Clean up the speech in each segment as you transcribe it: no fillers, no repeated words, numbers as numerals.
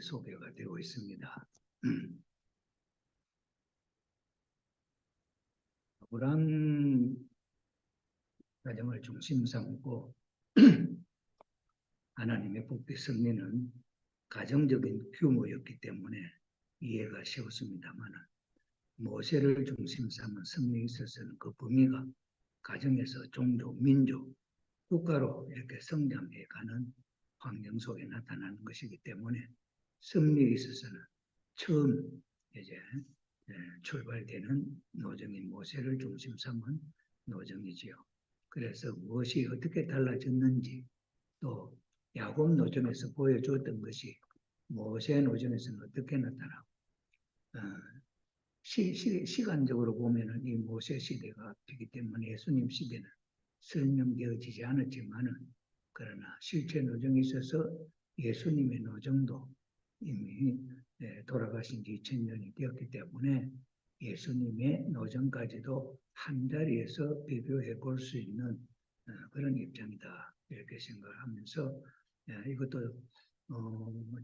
소개가 되고 있습니다. 아브라함 가정을 중심 삼고 하나님의 복된 승리는 가정적인 규모였기 때문에 이해가 쉬웠습니다만 모세를 중심 삼은 승리에 있어서는 그 범위가 가정에서 종족, 민족, 국가로 이렇게 성장해가는 환경 속에 나타나는 것이기 때문에 승리에 있어서는 처음 이제 출발되는 노정인 모세를 중심 삼은 노정이지요. 그래서 무엇이 어떻게 달라졌는지 또 야곱 노정에서 보여줬던 것이 모세 노정에서는 어떻게 나타나고 시간적으로 보면은 이 모세 시대가 앞이기 때문에 예수님 시대는 설명되어지지 않았지만은 그러나 실제 노정에 있어서 예수님의 노정도 이미 돌아가신 지 2000년이 되었기 때문에 예수님의 노정까지도 한 자리에서 비교해 볼 수 있는 그런 입장이다 이렇게 생각을 하면서 이것도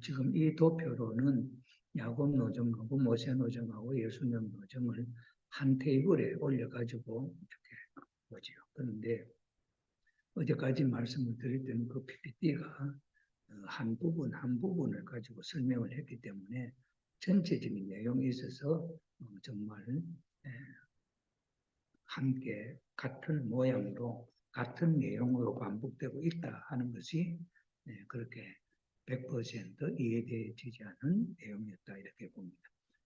지금 이 도표로는 야곱 노정하고 모세 노정하고 예수님 노정을 한 테이블에 올려가지고 이렇게 보지요. 그런데 어제까지 말씀을 드릴 때는 그 PPT가 한 부분을 가지고 설명을 했기 때문에 전체적인 내용에 있어서 정말 함께 같은 모양으로 같은 내용으로 반복되고 있다 하는 것이 그렇게 100% 이해되지 않은 내용이었다 이렇게 봅니다.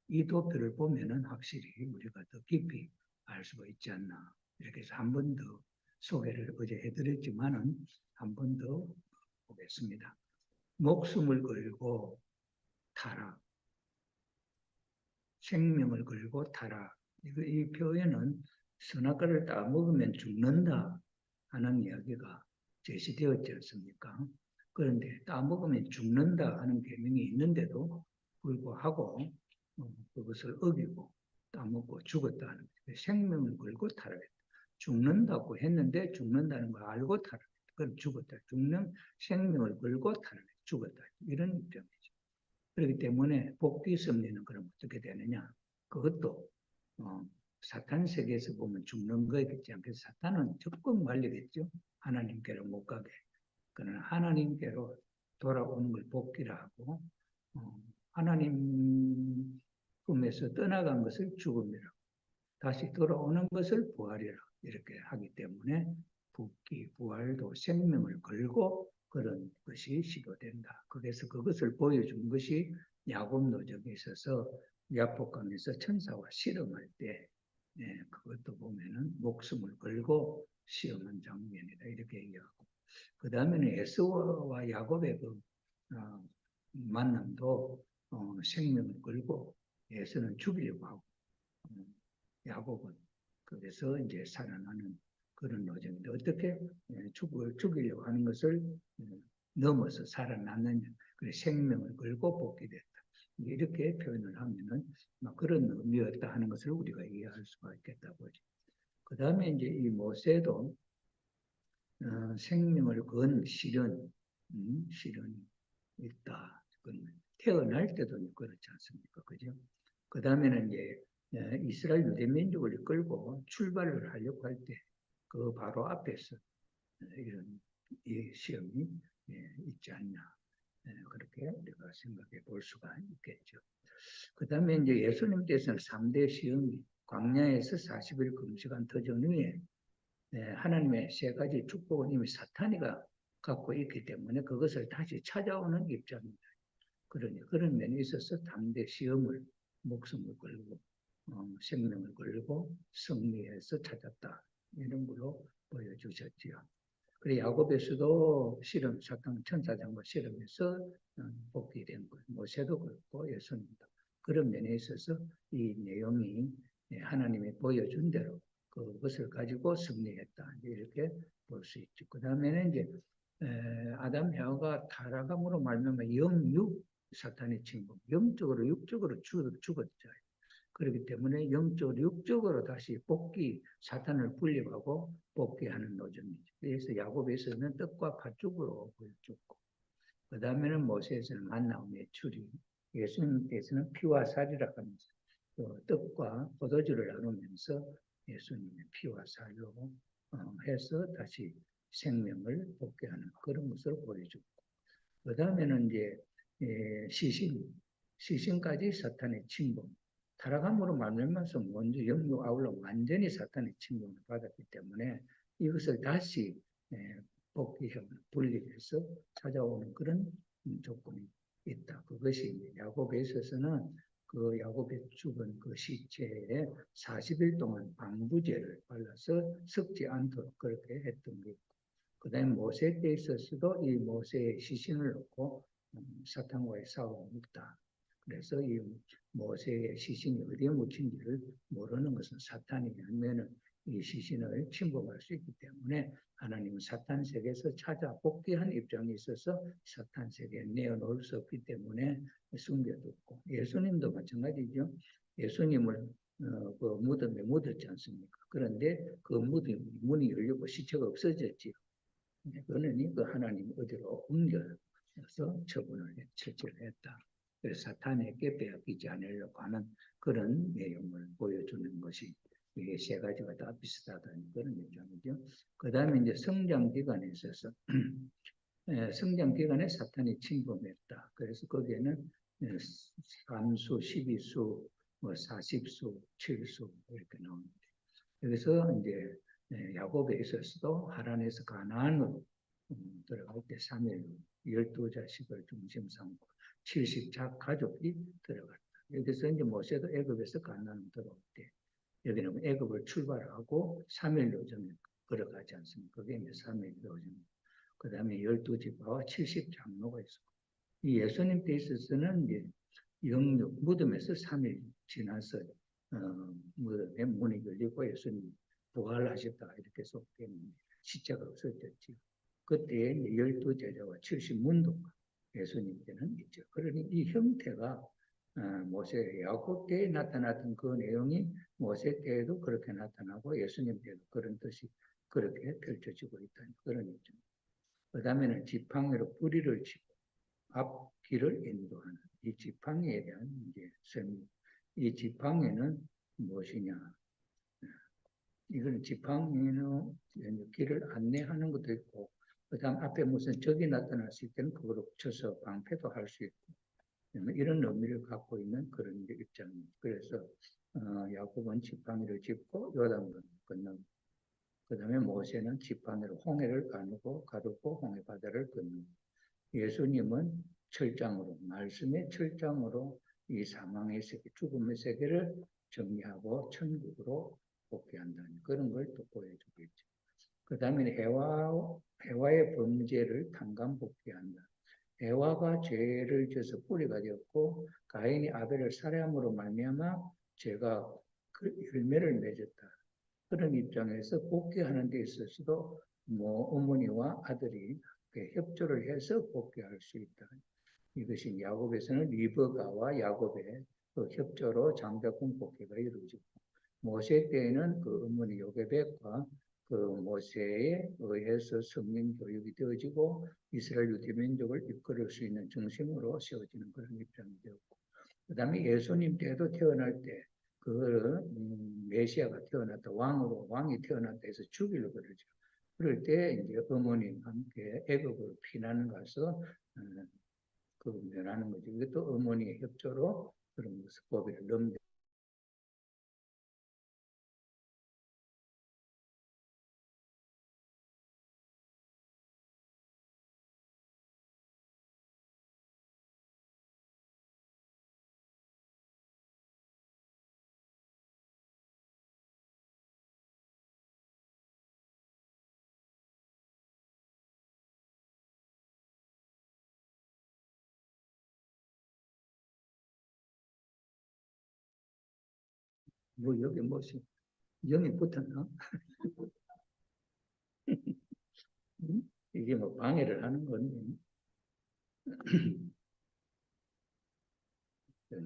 이 도표를 보면은 확실히 우리가 더 깊이 알 수가 있지 않나 이렇게 해서 한 번 더 소개를 어제 해드렸지만은 한 번 더 보겠습니다. 목숨을 걸고 타락, 생명을 걸고 타락. 이 표현은 선악과를 따먹으면 죽는다 하는 이야기가 제시되었지 않습니까? 그런데 따먹으면 죽는다 하는 계명이 있는데도 불구하고 그것을 어기고 따먹고 죽었다 하는 거예요. 생명을 걸고 타락했다. 죽는다고 했는데 죽는다는 걸 알고 타락했다. 그럼 죽었다. 죽는 생명을 걸고 타락했다. 죽었다. 이런 입장이죠. 그렇기 때문에 복귀 섭리는 그럼 어떻게 되느냐? 그것도 사탄 세계에서 보면 죽는 거겠지 않겠어요? 사탄은 적극 말리겠죠. 하나님께로 못 가게. 그러나 하나님께로 돌아오는 걸 복귀라 하고 하나님 품에서 떠나간 것을 죽음이라고 다시 돌아오는 것을 부활이라고 이렇게 하기 때문에 복귀, 부활도 생명을 걸고 그런 것이 시도된다. 그래서 그것을 보여준 것이 야곱 노정에 있어서 야복강에서 천사와 실험할 때 그것도 보면은 목숨을 걸고 시험한 장면이다 이렇게 얘기하고 그 다음에는 에서와 야곱의 그 만남도 생명을 걸고 에서는 죽이려고 하고 야곱은 그래서 이제 살아나는 그런 노정인데 어떻게 죽이려고 하는 것을 넘어서 살아났느냐 그래 생명을 걸고 복귀됐다 이렇게 표현을 하면은 그런 의미였다 하는 것을 우리가 이해할 수가 있겠다고 하죠. 그 다음에 이제 이 모세도 생명을 건 실현이 있다. 태어날 때도 그렇지 않습니까? 그죠? 그 다음에는 이제 이스라엘 유대민족을 이끌고 출발을 하려고 할 때 그 바로 앞에서 이런 시험이 있지 않나. 그렇게 우리가 생각해 볼 수가 있겠죠. 그 다음에 이제 예수님께서는 3대 시험이 광야에서 40일 금식한 터전 후에 하나님의 세 가지 축복은 이미 사탄이가 갖고 있기 때문에 그것을 다시 찾아오는 입장입니다. 그러니 그런 면에 있어서 3대 시험을 목숨을 걸고 생명을 걸고 승리해서 찾았다. 이런 걸로 보여주셨지요. 그래 야곱에서도 실험, 사탄 천사장과 실험해서 복귀된 것, 모세도 그렇고 예수님도 그런 면에 있어서 이 내용이 하나님이 보여준 대로 그것을 가지고 승리했다 이렇게 볼 수 있죠. 그 다음에는 이제 아담 해와가 타락함으로 말미암아 영육 사탄의 침범, 영적으로 육적으로 죽었죠. 그렇기 때문에 영적으로 육적으로 다시 복귀 사탄을 분립하고 복귀하는 노정이죠. 그래서 야곱에서는 떡과 팥죽으로 보여줬고 그 다음에는 모세에서는 만나와 메추리, 예수님께서는 피와 살이라 하면서 또 떡과 포도주를 나누면서 예수님의 피와 살로 해서 다시 생명을 복게 하는 그런 것을 보여주고, 그 다음에는 이제 시신까지 사탄의 침범, 타락함으로 말미암아서 먼저 영육 아울러 완전히 사탄의 침범을 받았기 때문에 이것을 다시 복귀형 분리해서 찾아오는 그런 조건이 있다. 그것이 야곱에 있어서는 그 야곱의 죽은 그 시체에 40일 동안 방부제를 발라서 썩지 않도록 그렇게 했던 게 있고, 그 다음에 모세 때 있어서도 이 모세의 시신을 놓고 사탄과의 싸움이 있다. 그래서 이 모세의 시신이 어디에 묻힌지를 모르는 것은 사탄이 아니면은 이 시신을 침범할 수 있기 때문에 하나님은 사탄 세계에서 찾아 복귀한 입장에 있어서 사탄 세계에 내어놓을 수 없기 때문에 숨겨뒀고, 예수님도 마찬가지죠. 예수님을 그 무덤에 묻었지 않습니까? 그런데 그 무덤 문이 열리고 시체가 없어졌지요. 그러니 그 하나님 어디로 옮겨서 처치를 했다. 그래서 사탄에게 빼앗기지 않으려고 하는 그런 내용을 보여주는 것이 이게 세 가지가 다 비슷하다는 그런 입장이죠. 그 다음에 이제 성장 기간에 있어서 성장 기간에 사탄이 침범했다. 그래서 거기에는 3수, 12수, 뭐 40수, 7수 이렇게 나옵니다. 여기서 이제 야곱에 있어서도 하란에서 가나안으로 들어갈 때 3일 12자식을 중심 삼고 70자 가족이 들어갔다. 여기서 이제 모세도 애굽에서 가나안 들어올 때 여기는 애굽을 출발하고 3일로 좀 걸어가지 않습니까? 그게 이제 3일로 좀. 그 다음에 12지파와 70장로가 있었고, 이 예수님 때 있어서는 이제 영육 무덤에서 3일 지나서 무덤에 문이 열리고 예수님 부활하셨다 이렇게 속되는 시체가 없어졌지. 그때 12제자와 70문도가 예수님 때는 있죠. 그러니 이 형태가 모세 야곱 때에 나타났던 그 내용이 모세 때에도 그렇게 나타나고 예수님 때도 그런 뜻이 그렇게 펼쳐지고 있다는 그런 입장. 그 다음에는 지팡이로 뿌리를 치고 앞길을 인도하는 이 지팡이에 대한 이제 설명. 이 지팡이는 무엇이냐? 이건 지팡이는 길을 안내하는 것도 있고, 그다음 앞에 무슨 적이 나타날 수 있다면 그거로 쳐서 방패도 할 수 있고, 이런 의미를 갖고 있는 그런 입장입니다. 그래서 야곱은 지팡이를 짚고 요단을 건너고, 그 다음에 모세는 지팡이로 홍해를 가르고 홍해 바다를 건너고, 예수님은 철장으로, 말씀의 철장으로 이 사망의 세계, 죽음의 세계를 정리하고 천국으로 복귀한다는 그런 걸 또 보여주고 있죠. 그 다음에 해와의 범죄를 탕감복귀한다. 해와가 죄를 져서 뿌리가 되었고 가인이 아벨을 살해함으로 말미암아 죄가 그 열매를 맺었다. 그런 입장에서 복귀하는 데 있어서도 뭐 어머니와 아들이 협조를 해서 복귀할 수 있다. 이것이 야곱에서는 리브가와 야곱의 그 협조로 장자권 복귀가 이루어지고, 모세 때에는 그 어머니 요게벳과 그 모세에 의해서 성령 교육이 되어지고 이스라엘 유대민족을 이끌을 수 있는 중심으로 세워지는 그런 입장이 되었고, 그 다음에 예수님 때도 태어날 때 그 메시아가 태어났다, 왕이 태어났다 해서 죽이려고 그러죠. 그럴 때 이제 어머니와 함께 애굽으로 피난을 가서 그 면하는 거죠. 이것도 어머니의 협조로 그런 것을 고비를 넘겨. 뭐 여기 무슨 영이 붙었나? 이게 뭐 방해를 하는 건데.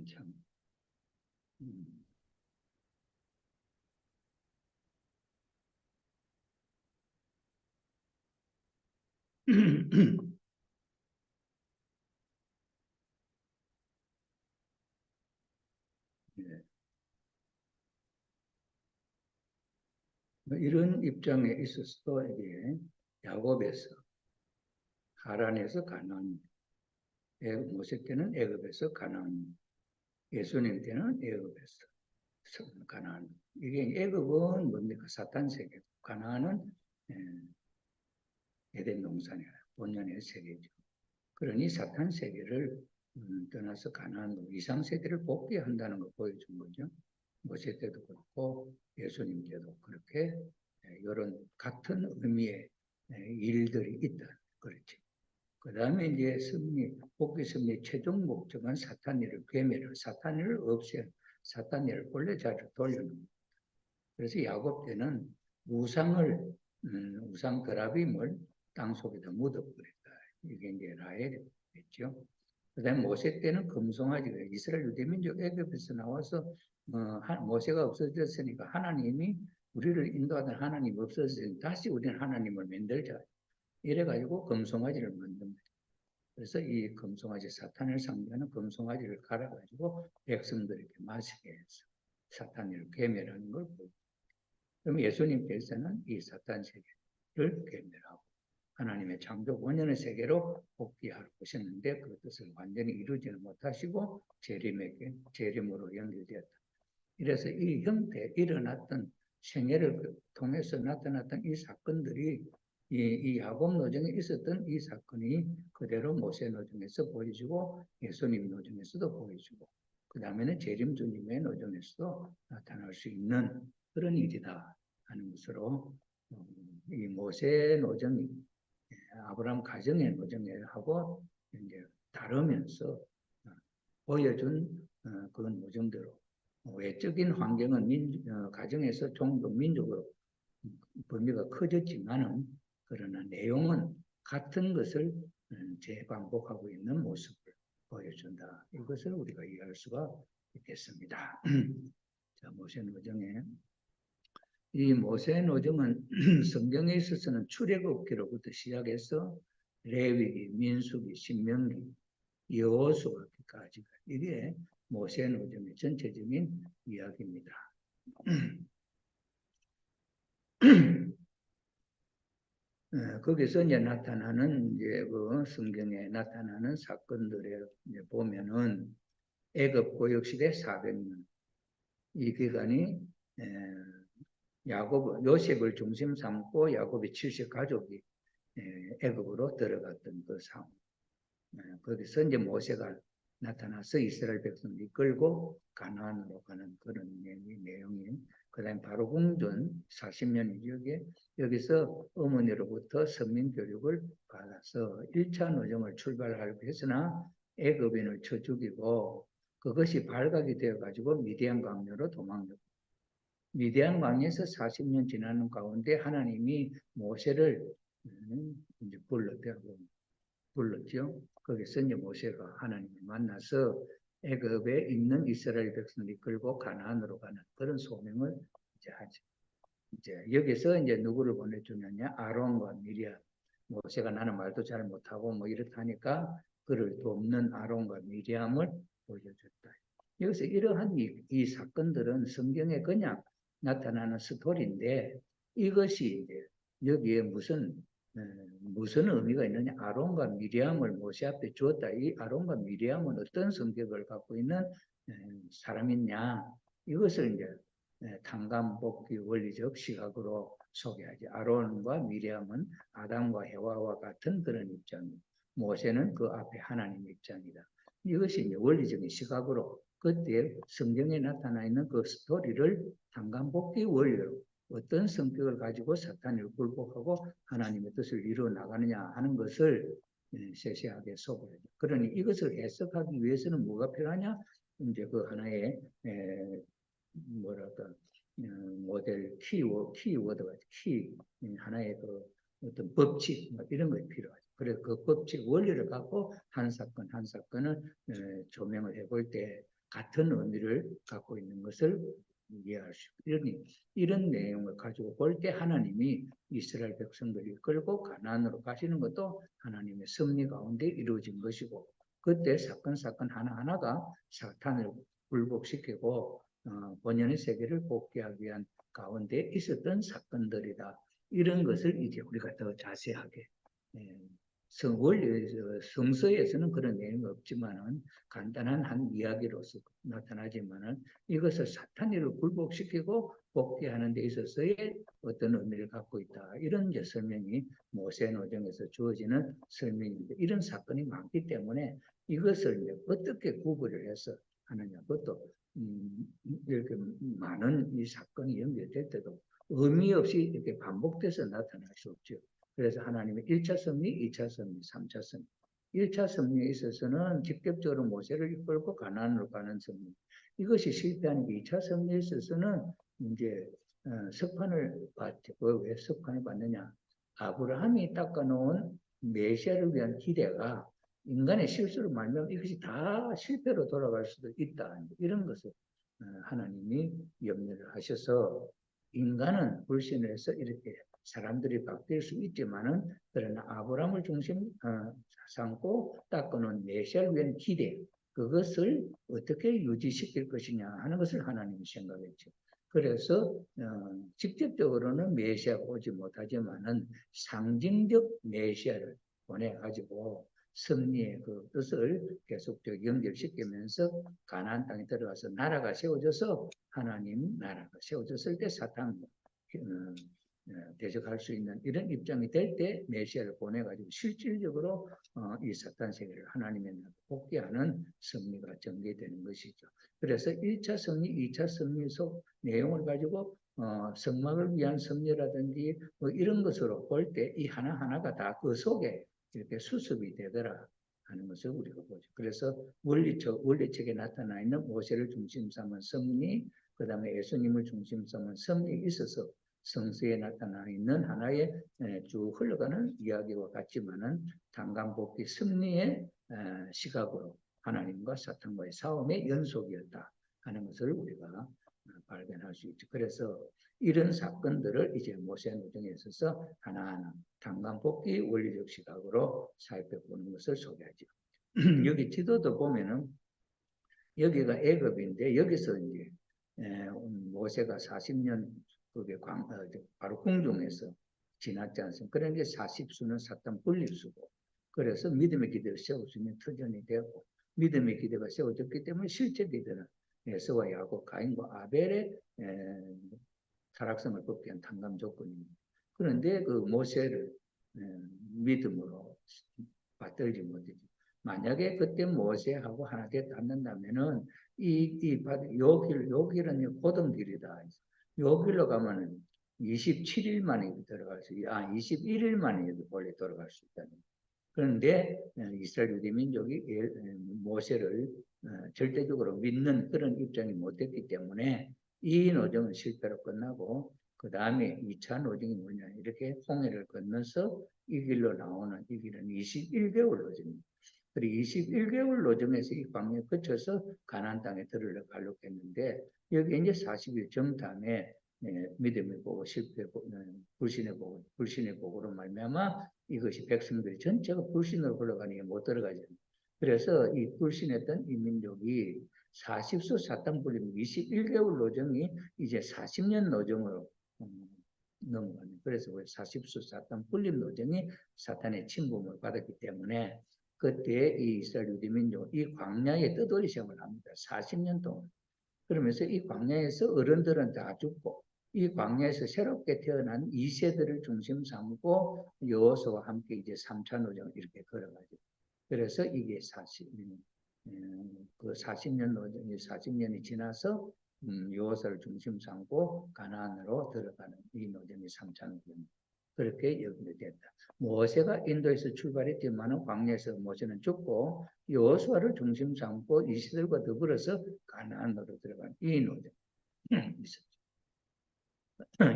참. 이런 입장에 있어서도 이게 야곱에서 하란에서 가나안, 모세 때는 애굽에서 가나안, 예수님 때는 애굽에서 가나안. 이게 애굽은 뭡니까? 사탄 세계, 가나안은 에덴 동산이라 본연의 세계죠. 그러니 사탄 세계를 떠나서 가나안으로 이상 세계를 복귀한다는 걸 보여준 거죠. 모세 때도 그렇고 예수님 때도 그렇게 이런 같은 의미의 일들이 있다. 그렇지. 그 다음에 이제 복귀 승리의 최종 목적은 사탄이를 괴멸을, 사탄이를 없애는, 사탄이를 본래 자리를 돌려놓는 거예요. 그래서 야곱 때는 우상 그라빔을 땅속에다 묻어버렸다. 이게 이제 라헬이었죠. 그 다음에 모세 때는 금송아지가 이스라엘 유대민족 애굽에서 나와서 모세가 없어졌으니까 하나님이 우리를 인도하던 하나님이 없어졌으니 다시 우리는 하나님을 만들자. 이래가지고 금송아지를 만든 거예요. 그래서 이 금송아지 사탄을 상대하는 금송아지를 갈아가지고 백성들에게 마시게 해서 사탄을 괴멸하는 걸 보여요. 그럼 예수님께서는 이 사탄 세계를 괴멸하고 하나님의 창조 원년의 세계로 복귀하러 오셨는데 그 뜻을 완전히 이루지는 못하시고 재림으로 연결되었다. 이래서 이 형태에 일어났던 생애를 통해서 나타났던 이 사건들이 이 야곱 노정에 있었던 이 사건이 그대로 모세 노정에서 보여지고 예수님 노정에서도 보여지고 그 다음에는 재림 주님의 노정에서도 나타날 수 있는 그런 일이다 하는 것으로 이 모세 노정이 아브라함 가정의 노정하고 이제 다르면서 보여준 그런 노정대로 외적인 환경은 가정에서 좀 더 민족으로 범위가 커졌지만은 그러나 내용은 같은 것을 재반복하고 있는 모습을 보여준다. 이것을 우리가 이해할 수가 있겠습니다. 자, 모세 노정에 이 모세 노정은 성경에 있어서는 출애굽기로부터 시작해서 레위기, 민수기, 신명기, 여호수아기까지가 이게 모세 노정의 전체적인 이야기입니다. 거기서 이제 나타나는 이제 그 성경에 나타나는 사건들에 이제 보면은 애굽 고역 시대 400년 이 기간이 요셉을 중심 삼고 야곱의 70 가족이 애굽으로 들어갔던 그 상황. 거기서 이제 모세가 나타나서 이스라엘 백성을 이끌고 가나안으로 가는 그런 내용이 그다음 바로 궁전 40년이죠. 여기서 어머니로부터 선민 교육을 받아서 1차 노정을 출발하려고 했으나 애굽인을 쳐 죽이고 그것이 발각이 되어가지고 미디안 강요로 도망갔고 미디안 강에서 40년 지나는 가운데 하나님이 모세를 이제 불렀죠. 거기서 이제 모세가 하나님을 만나서 애굽에 있는 이스라엘 백성을 이끌고 가나안으로 가는 그런 소명을 이제 하죠. 이제 여기서 이제 누구를 보내주느냐? 아론과 미리암. 모세가 나는 말도 잘 못하고 뭐 이렇다니까 그를 돕는 아론과 미리암을 보여줬다. 여기서 이러한 이 사건들은 성경에 그냥 나타나는 스토리인데 이것이 이제 여기에 무슨 의미가 있느냐? 아론과 미리암을 모세 앞에 주었다. 이 아론과 미리암은 어떤 성격을 갖고 있는 사람이냐? 이것을 이제 탕감복귀 원리적 시각으로 소개하지. 아론과 미리암은 아담과 해와와 같은 그런 입장이고 모세는 그 앞에 하나님의 입장이다. 이것이 이제 원리적인 시각으로 그때 성경에 나타나 있는 그 스토리를 탕감복귀 원리로 어떤 성격을 가지고 사탄을 굴복하고 하나님의 뜻을 이루어 나가느냐 하는 것을 세세하게 소개해요. 그러니 이것을 해석하기 위해서는 뭐가 필요하냐? 이제 그 하나의 뭐랄까 모델 키워드가 하나의 그 어떤 법칙 뭐 이런 것이 필요하죠. 그래서 그 법칙 원리를 갖고 한 사건 한 사건을 조명을 해볼 때 같은 의미를 갖고 있는 것을 이해할 수 있고 이런 내용을 가지고 볼 때 하나님이 이스라엘 백성들을 이끌고 가나안으로 가시는 것도 하나님의 섭리 가운데 이루어진 것이고 그때 사건 하나하나가 사탄을 굴복시키고 본연의 세계를 복귀하기 위한 가운데 있었던 사건들이다. 이런 것을 이제 우리가 더 자세하게 예, 원래 성서에서는 그런 내용이 없지만은 간단한 한 이야기로서 나타나지만은 이것을 사탄이를 굴복시키고 복귀하는 데 있어서의 어떤 의미를 갖고 있다. 이런 이제 설명이 모세노정에서 주어지는 설명입니다. 이런 사건이 많기 때문에 이것을 이제 어떻게 구분을 해서 하느냐. 그것도 이렇게 많은 이 사건이 연결될 때도 의미 없이 이렇게 반복돼서 나타날 수 없죠. 그래서 하나님의 1차 섭리, 2차 섭리, 3차 섭리. 1차 섭리에 있어서는 직접적으로 모세를 이끌고 가나안으로 가는 섭리. 이것이 실패하는 게 2차 섭리에 있어서는 이제 석판을 받죠. 왜 석판을 받느냐? 아브라함이 닦아놓은 메시아를 위한 기대가 인간의 실수로 말미암아 이것이 다 실패로 돌아갈 수도 있다. 이런 것을 하나님이 염려를 하셔서 인간은 불신을 해서 이렇게 사람들이 바뀔 수 있지만은 그러나 아브라함을 중심 삼고 닦아놓은 메시아를 위한 기대 그것을 어떻게 유지시킬 것이냐 하는 것을 하나님이 생각했죠. 그래서 직접적으로는 메시아가 오지 못하지만은 상징적 메시아를 보내가지고 섭리의 그 뜻을 계속적으로 연결시키면서 가나안 땅에 들어가서 나라가 세워져서 하나님 나라가 세워졌을 때 사탄 대적할 수 있는 이런 입장이 될 때 메시아를 보내가지고 실질적으로 이 사탄 세계를 하나님의 나라로 복귀하는 섭리가 전개되는 것이죠. 그래서 1차 섭리, 2차 섭리 속 내용을 가지고 성막을 위한 섭리라든지 뭐 이런 것으로 볼 때 이 하나하나가 다 그 속에 이렇게 수습이 되더라 하는 것을 우리가 보죠. 그래서 원리책에 나타나 있는 모세를 중심 삼은 섭리, 그 다음에 예수님을 중심 삼은 섭리에 있어서 성서에 나타나 있는 하나의 쭉 흘러가는 이야기와 같지만은 단강복귀 섭리의 시각으로 하나님과 사탄과의 싸움의 연속이었다 하는 것을 우리가 발견할 수 있죠. 그래서 이런 사건들을 이제 모세노정에 있어서 하나하나 단강복귀 원리적 시각으로 살펴보는 것을 소개하죠. 여기 지도도 보면은 여기가 애굽인데 여기서 이제 모세가 40년 그게 바로 궁중에서 지났지 않습니까? 그런 게 40수는 사탄 분립수고 그래서 믿음의 기대를 세울 수 있는 터전이 되고 믿음의 기대가 세워졌기 때문에 실제 기대는 에서와 야곱, 가인과 아벨의 타락성을 벗기 위한 단감 조건입니다. 그런데 그 모세를 믿음으로 받들지 못했죠. 만약에 그때 모세하고 하나 됐다 않는다면은 요 길은 고등길이다. 요 길로 가면은 27일 만에 들어갈 수, 21일 만에 원래 들어갈 수 있다는. 그런데 이스라엘 유대 민족이 모세를 절대적으로 믿는 그런 입장이 못됐기 때문에 이 노정은 실패로 끝나고 그 다음에 2차 노정이 뭐냐 이렇게 홍해를 건너서 이 길로 나오는 이 길은 21개월 노정입니다. 그리고 21개월 노정에서 이 광야에 거쳐서 가나안 땅에 들어가려고 했는데 여기 이제 40일 정탐에 믿음의 보고 불신의 보고로 말미암아 이것이 백성들이 전체가 불신으로 흘러가니 못 들어가죠. 그래서 이 불신했던 이 민족이 40수 사탄 불림 21개월 노정이 이제 40년 노정으로 넘어가는. 그래서 40수 사탄 불림 노정이 사탄의 침범을 받았기 때문에 그때 이 이스라엘 유대 민족 이 광야에 떠돌이 생활을 합니다. 40년 동안. 그러면서 이 광야에서 어른들은 다 죽고 이 광야에서 새롭게 태어난 2세들을 중심 삼고 여호수아와 함께 이제 3차 노정을 이렇게 걸어가죠. 그래서 이게 40년 노정이 40년이 지나서 여호수아를 중심 삼고 가나안으로 들어가는 이 노정이 3차 노정입니다. 그렇게 연결됐다. 모세가 인도에서 출발했지만 광야에서 모세는 죽고 여호수아를 중심 삼고 이스라엘과 더불어서 가나안으로 들어간 이 노정 있었죠.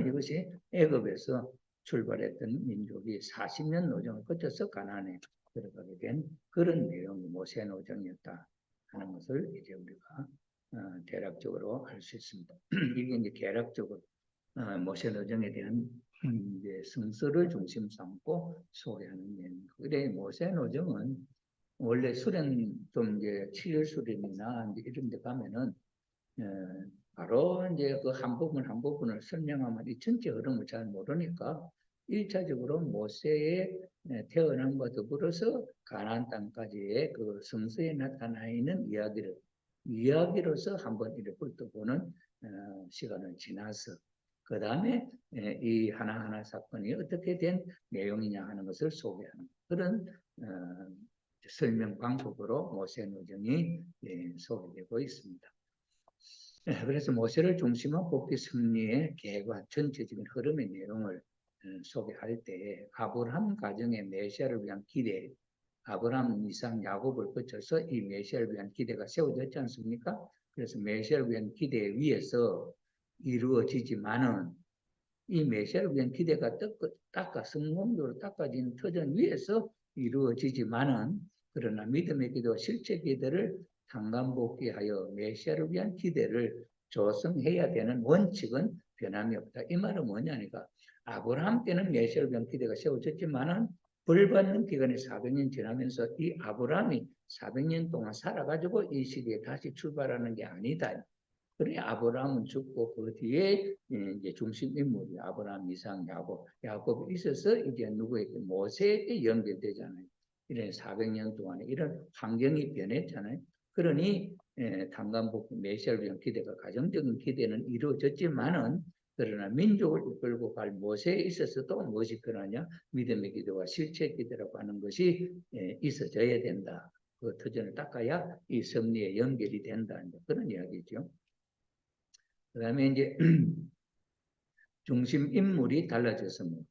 이것이 애굽에서 출발했던 민족이 40년 노정을 거쳐서 가나안에 들어가게 된 그런 내용이 모세 노정이었다 하는 것을 이제 우리가 대략적으로 알 수 있습니다. 이게 이제 대략적으로 모세 노정에 대한 이제 성서를 중심 삼고 소개하는 내용입니다. 그래 모세 노정은 원래 수련 좀 이제 7일 수련이나 이제 이런 데 가면은 바로 이제 그 한 부분 한 부분을 설명하면 이 전체 흐름을 잘 모르니까 1차적으로 모세의 태어남과 더불어서 가나안 땅까지의 그 성서에 나타나 있는 이야기로서 한번 이렇게 훑어보는 시간을 지나서 그 다음에 이 하나하나 사건이 어떻게 된 내용이냐 하는 것을 소개하는 그런 설명 방법으로 모세 노정이 소개되고 있습니다. 그래서 모세를 중심으로 복귀 승리의 계획과 전체적인 흐름의 내용을 소개할 때 아브라함 가정의 메시아를 위한 기대, 아브라함, 이삭, 야곱을 거쳐서 이 메시아를 위한 기대가 세워졌지 않습니까? 그래서 메시아를 위한 기대 위에서 이루어지지만은 이 메시아를 위한 기대가 성공적으로 닦아진 터전 위에서 이루어지지만은 그러나 믿음의 기도와 실제 기대를 상관복귀하여 메시아를 위한 기대를 조성해야 되는 원칙은 변함이 없다. 이 말은 뭐냐니까 아브라함 때는 메시아를 위한 기대가 세워졌지만은 벌 받는 기간이 400년 지나면서 이 아브라함이 400년 동안 살아가지고 이 시대에 다시 출발하는 게 아니다. 그래 아브라함은 죽고 그 뒤에 이제 중심 인물이 아브라함, 이삭, 야곱이 있어서 이제 누구에게 모세에게 연결되잖아요. 이런 400년 동안에 이런 환경이 변했잖아요. 그러니 단간복 메시아를 위한 기대가 가정적인 기대는 이루어졌지만은 그러나 민족을 이끌고 갈 모세에 있어서도 무엇이 필요하냐? 믿음의 기도와 실체 기대라고 하는 것이 있어져야 된다. 그 터전을 닦아야 이 섭리에 연결이 된다. 그런 이야기죠. 그 다음에 이제 중심 인물이 달라졌습니다.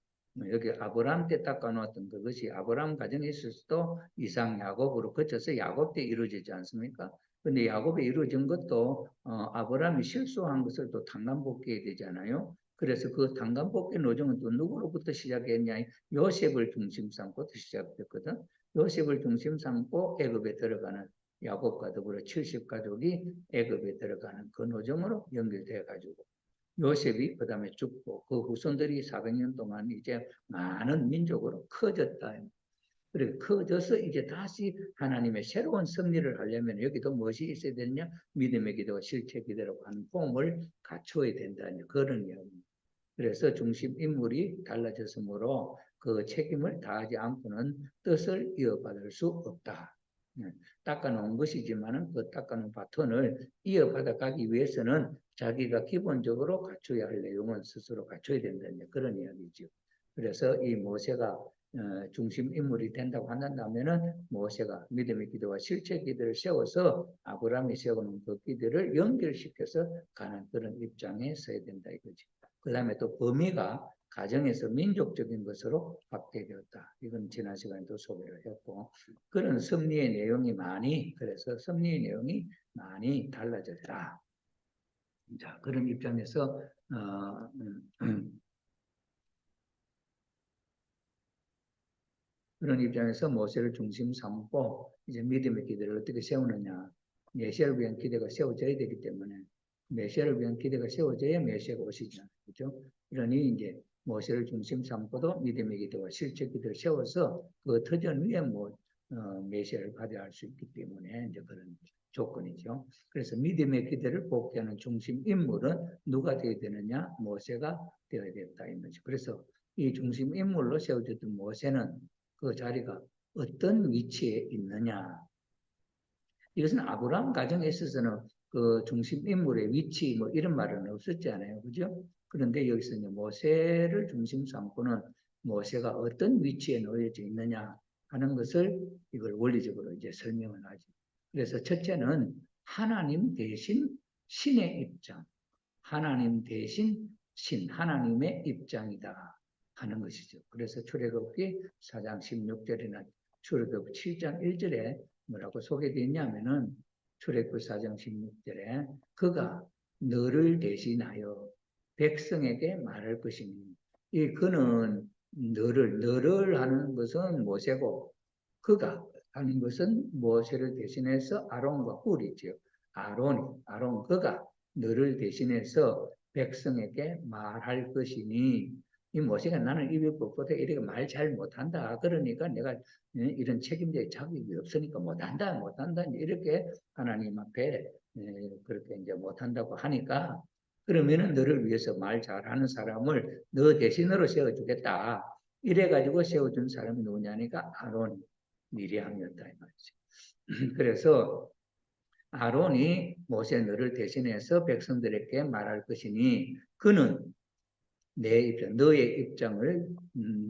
여기 아브라함 때 닦아놓았던 그것이 아브라함 가정에 있어서도 이삭, 야곱으로 거쳐서 야곱 때 이루어지지 않습니까? 근데 야곱에 이루어진 것도 아브라함이 실수한 것을 또 단간복귀해야 되잖아요. 그래서 그 단간복귀 노정은 또 누구로부터 시작했냐? 요셉을 중심 삼고 시작됐거든. 요셉을 중심 삼고 애굽에 들어가는 야곱과 더불어 70가족이 애굽에 들어가는 그 노정으로 연결돼 가지고 요셉이 그 다음에 죽고 그 후손들이 400년 동안 이제 많은 민족으로 커졌다. 그리고 커져서 이제 다시 하나님의 새로운 섭리를 하려면 여기도 무엇이 있어야 되느냐? 믿음의 기도와 실체 기도라고 하는 폼을 갖추어야 된다는 그런 이야기입니다. 그래서 중심 인물이 달라졌으므로 그 책임을 다하지 않고는 뜻을 이어받을 수 없다. 닦아놓은 것이지만은 그 닦아놓은 바톤을 이어받아 가기 위해서는 자기가 기본적으로 갖춰야 할 내용은 스스로 갖춰야 된다는 그런 이야기죠. 그래서 이 모세가 중심 인물이 된다고 한다면은 모세가 믿음의 기도와 실체 기도를 세워서 아브라함이 세워놓은 그 기도를 연결시켜서 가는 그런 입장에 서야 된다 이거지. 그 다음에 또 범위가 가정에서 민족적인 것으로 확대되었다. 이건 지난 시간에도 소개를 했고 그런 섭리의 내용이 그래서 섭리의 내용이 많이 달라졌다. 자, 그런 입장에서 그런 입장에서 모세를 중심 삼고 이제 믿음의 기대를 어떻게 세우느냐. 메시아를 위한 기대가 세워져야 되기 때문에 메시아를 위한 기대가 세워져야 메시아가 오시잖아요. 그렇죠? 그러니 이제 모세를 중심 삼고도 믿음의 기대와 실제 기대를 세워서 그 터전 위에 메시아를 받아야 수 있기 때문에 이제 그런 조건이죠. 그래서 믿음의 기대를 복귀하는 중심 인물은 누가 되어야 되느냐? 모세가 되어야 된다 이 말이죠. 그래서 이 중심 인물로 세워졌던 모세는 그 자리가 어떤 위치에 있느냐. 이것은 아브라함 가정에 있어서는 그 중심 인물의 위치 이런 말은 없었잖아요. 그죠? 그런데 여기서 이제 모세를 중심 삼고는 모세가 어떤 위치에 놓여져 있느냐 하는 것을 이걸 원리적으로 이제 설명을 하죠. 그래서 첫째는 하나님 대신 신의 입장. 하나님 대신 하나님의 입장이다 하는 것이죠. 그래서 출애굽기 4장 16절이나 출애굽 7장 1절에 뭐라고 소개되어 있냐면은 출애굽 4장 16절에 그가 너를 대신하여 백성에게 말할 것이니 이 그는 너를 하는 것은 모세고 그가 하는 것은 모세를 대신해서 아론과 훌이지요. 아론 그가 너를 대신해서 백성에게 말할 것이니 이 모세가 나는 입이 뻣뻣해 이렇게 말 잘 못한다. 그러니까 내가 이런 책임자의 자격이 없으니까 못한다. 이렇게 하나님 앞에 그렇게 이제 못한다고 하니까 그러면은 너를 위해서 말 잘하는 사람을 너 대신으로 세워주겠다. 이래가지고 세워준 사람이 누구냐니까 아론 미리암이었다 이 말이죠. 그래서 아론이 모세 너를 대신해서 백성들에게 말할 것이니 그는 너의 입장을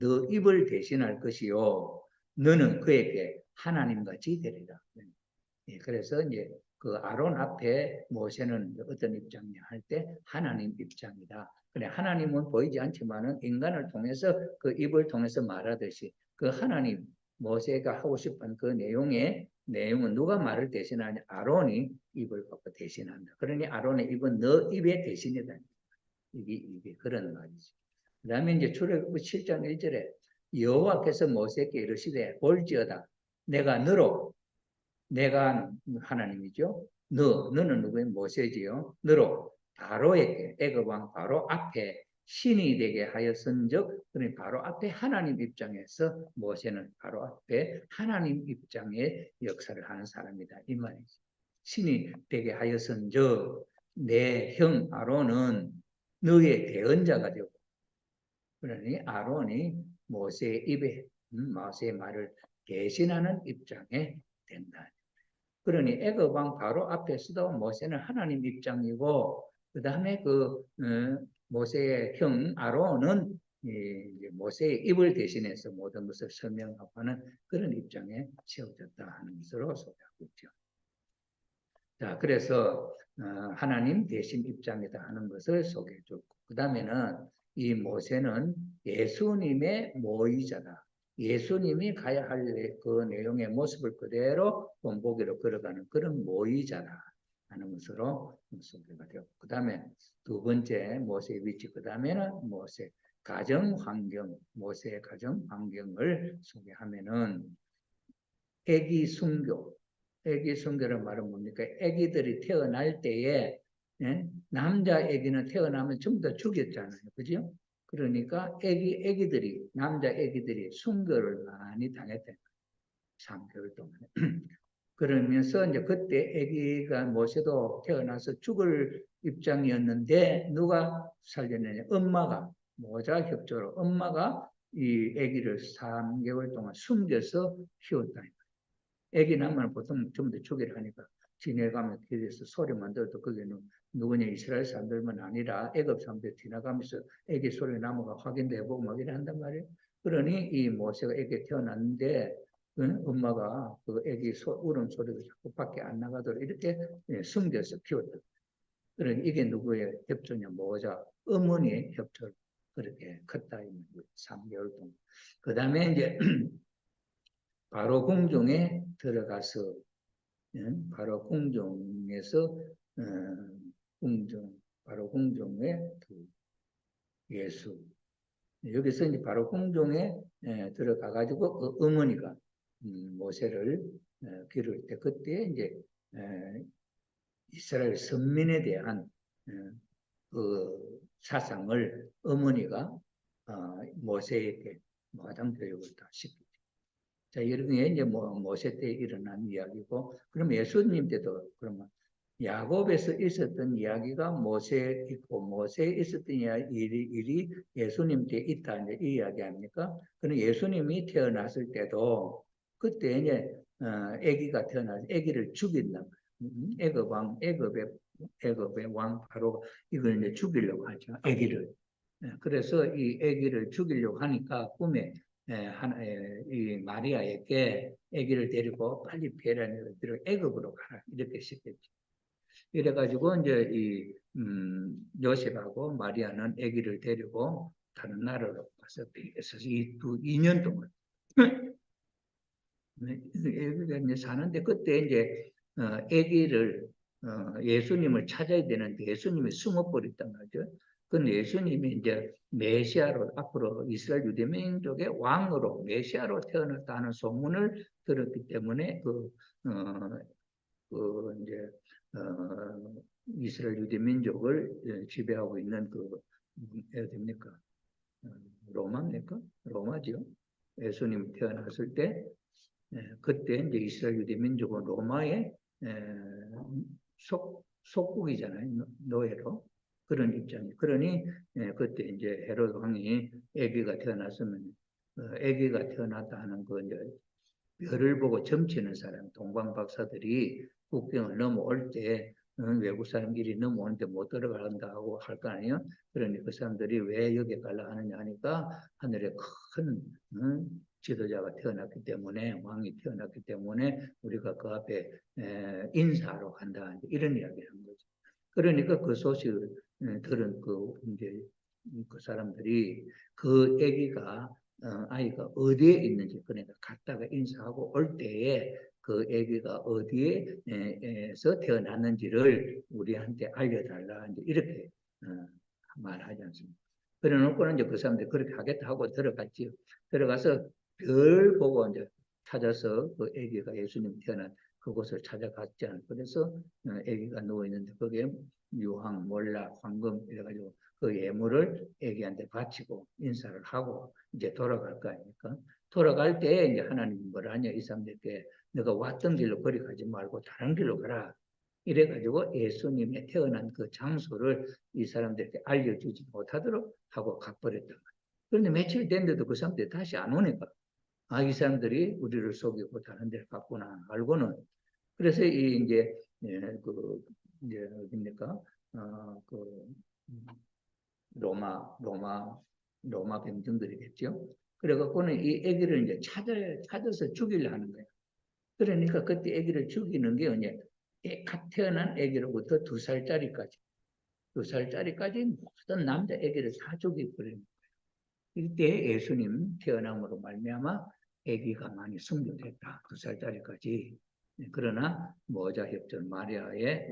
너 입을 대신할 것이요 너는 그에게 하나님같이 되리라. 예, 그래서 이제 그 아론 앞에 모세는 어떤 입장이냐 할 때 하나님 입장이다. 그래 하나님은 보이지 않지만은 인간을 통해서 그 입을 통해서 말하듯이 그 하나님 모세가 하고 싶은 그 내용은 누가 말을 대신하냐 아론이 입을 갖고 대신한다. 그러니 아론의 입은 너 입의 대신이다. 이게 그런 말이지. 그 다음에 이제 출애굽 7장 1절에 여호와께서 모세에게 이르시되 볼지어다 내가 하나님이죠. 너는 누구의 모세지요. 너로 바로에게 애굽 왕 바로 앞에 신이 되게 하였은즉 그러니 바로 앞에 하나님 입장에서 모세는 바로 앞에 하나님 입장의 역사를 하는 사람이다 이 말이지. 신이 되게 하였은즉 내 형 아론은 너의 대언자가 되고 그러니 아론이 모세의 입에 모세의 말을 대신하는 입장에 된다. 그러니 애굽 왕 바로 앞에서도 모세는 하나님 입장이고 그 다음에 모세의 형 아론은 모세의 입을 대신해서 모든 것을 설명하고 하는 그런 입장에 세워졌다 하는 것으로 소개하고 있죠. 자, 그래서 하나님 대신 입장이다 하는 것을 소개해 줬고 그 다음에는 이 모세는 예수님의 모의자다. 예수님이 가야 할 그 내용의 모습을 그대로 본보기로 걸어가는 그런 모의자다 하는 것으로 소개가 되었고 그 다음에 두 번째 모세의 위치 그 다음에는 모세의 가정 환경을 소개하면은 애기 순교 애기 순교란 말은 뭡니까? 애기들이 태어날 때에 남자 애기는 태어나면 전부 다 죽였잖아요. 그죠? 그러니까 남자 애기들이 순교를 많이 당했대요. 3개월 동안에. 그러면서 이제 그때 아기가 모세도 태어나서 죽을 입장이었는데 누가 살렸느냐? 엄마가 모자 협조로 엄마가 이 아기를 3개월 동안 숨겨서 키웠다. 아기 낳으면 보통 전부 다 죽이를 하니까 지내가면 길에서 소리만 들어도 거기는 누구냐 이스라엘 사람들만 아니라 애굽 사람들 지나가면서 아기 소리 나무가 확인되고 막 이래 한단 말이에요. 그러니 이 모세가 아기 태어났는데 엄마가 그 아기 울음소리가 자꾸 밖에 안 나가도록 이렇게 숨겨서 키웠다. 그러니 이게 누구의 협조냐 모자 어머니의 협조를 그렇게 컸다. 3개월 동안. 그 다음에 이제 바로 궁중에 들어가서 바로 궁중에서 바로 궁중에 예수 여기서 이제 바로 궁중에 들어가 가지고 그 어머니가 모세를 기를 때 그때 이제 이스라엘 선민에 대한 그 사상을 어머니가 모세에게 마당 교육을 다 시키죠. 자, 이런 게 이제 모세 때 일어난 이야기고, 그럼 예수님 때도 그러면 야곱에서 있었던 이야기가 모세에 있고, 모세에 있었던 일이 예수님 때 있다, 이제 이 이야기 아닙니까? 그럼 예수님이 태어났을 때도 그때 이제 아기가 태어나서 아기를 죽인단 말이에요. 애굽의 왕 바로 이걸 이제 죽이려고 하죠. 아기를. 그래서 이 아기를 죽이려고 하니까 꿈에 이 마리아에게 아기를 데리고 빨리 베란으로 들어 애굽으로 가라 이렇게 시켰죠. 이래가지고 이제 이 요셉하고 마리아는 아기를 데리고 다른 나라로 가서 베개에서 2년 동안 애기가 이제 사는데 그때 이제 아기를 예수님을 찾아야 되는데 예수님이 숨어버렸단 말이죠. 그 예수님이 이제 메시아로 앞으로 이스라엘 유대 민족의 왕으로 메시아로 태어났다는 소문을 들었기 때문에 이제 이스라엘 유대 민족을 지배하고 있는 어떻습니까? 로마입니까? 로마죠. 예수님 태어났을 때 그때 이제 이스라엘 유대 민족은 로마의 속국이잖아요. 노예로. 그런 입장이. 그러니 그때 이제 헤롯 왕이 아기가 태어났으면 아기가 태어났다 하는 그 이제 별을 보고 점치는 사람, 동방 박사들이 국경을 넘어올 때 외국 사람끼리 넘어오는데 못 들어간다고 할 거 아니에요? 그러니 그 사람들이 왜 여기 가려 하느냐 하니까 하늘에 큰 지도자가 태어났기 때문에 왕이 태어났기 때문에 우리가 그 앞에 인사하러 간다 이런 이야기를 한 거죠. 그러니까 그 소식을 들은 그 이제 그 사람들이 그 아기가 아이가 어디에 있는지 그러니까 갔다가 인사하고 올 때에 그 아기가 어디에서 태어났는지를 우리한테 알려달라 이렇게 말하지 않습니까? 그래놓고는 이제 그 사람들이 그렇게 하겠다 하고 들어갔지요. 들어가서 별 보고 이제 찾아서 그 아기가 예수님 태어난 그곳을 찾아갔지 않아요. 그래서 아기가 누워 있는데 거기에 유황, 몰락, 황금 이래가지고 그 예물을 아기한테 바치고 인사를 하고 이제 돌아갈 거 아닙니까? 돌아갈 때 이제 하나님이 뭐라 하냐 이 사람들께 너가 왔던 길로 거리 가지 말고 다른 길로 가라. 이래가지고 예수님의 태어난 그 장소를 이 사람들께 알려주지 못하도록 하고 가버렸던 거예요. 그런데 며칠 됐는데도 그 사람들이 다시 안 오니까 아, 이 사람들이 우리를 속이고 다른 데를 갔구나 알고는 그래서 이 이제 그 이제 어딥니까? 그 로마 병정들이겠죠. 그래갖고는 이 아기를 이제 찾아서 죽이려 하는 거예요. 그러니까 그때 아기를 죽이는 게 이제 갓 태어난 아기로부터 2살짜리까지, 2살짜리까지 모든 남자 아기를 다 죽여버리는 거예요. 이때 예수님 태어남으로 말미암아 아기가 많이 순교됐다. 2살짜리까지. 그러나 모자 협전 마리아에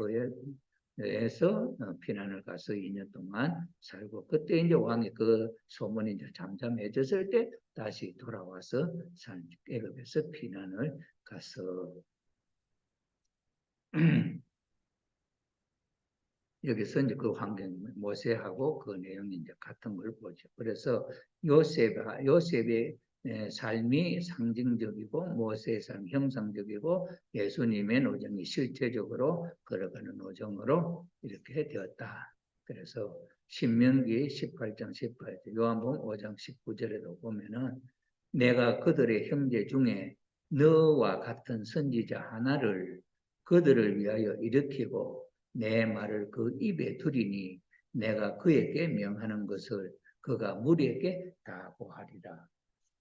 의해서 피난을 가서 2년 동안 살고 그때 이제 왕이 그 소문이 이제 잠잠해졌을 때 다시 돌아와서 애굽에서 피난을 가서 여기서 이제 그 환경 모세하고 그 내용이 이제 같은 걸 보죠. 그래서 요셉의 삶이 상징적이고 모세의 삶이 형상적이고 예수님의 노정이 실제적으로 걸어가는 노정으로 이렇게 되었다. 그래서 신명기 18장 18절, 요한복음 5장 19절에도 보면은 내가 그들의 형제 중에 너와 같은 선지자 하나를 그들을 위하여 일으키고 내 말을 그 입에 두리니 내가 그에게 명하는 것을 그가 무리에게 다 고하리라.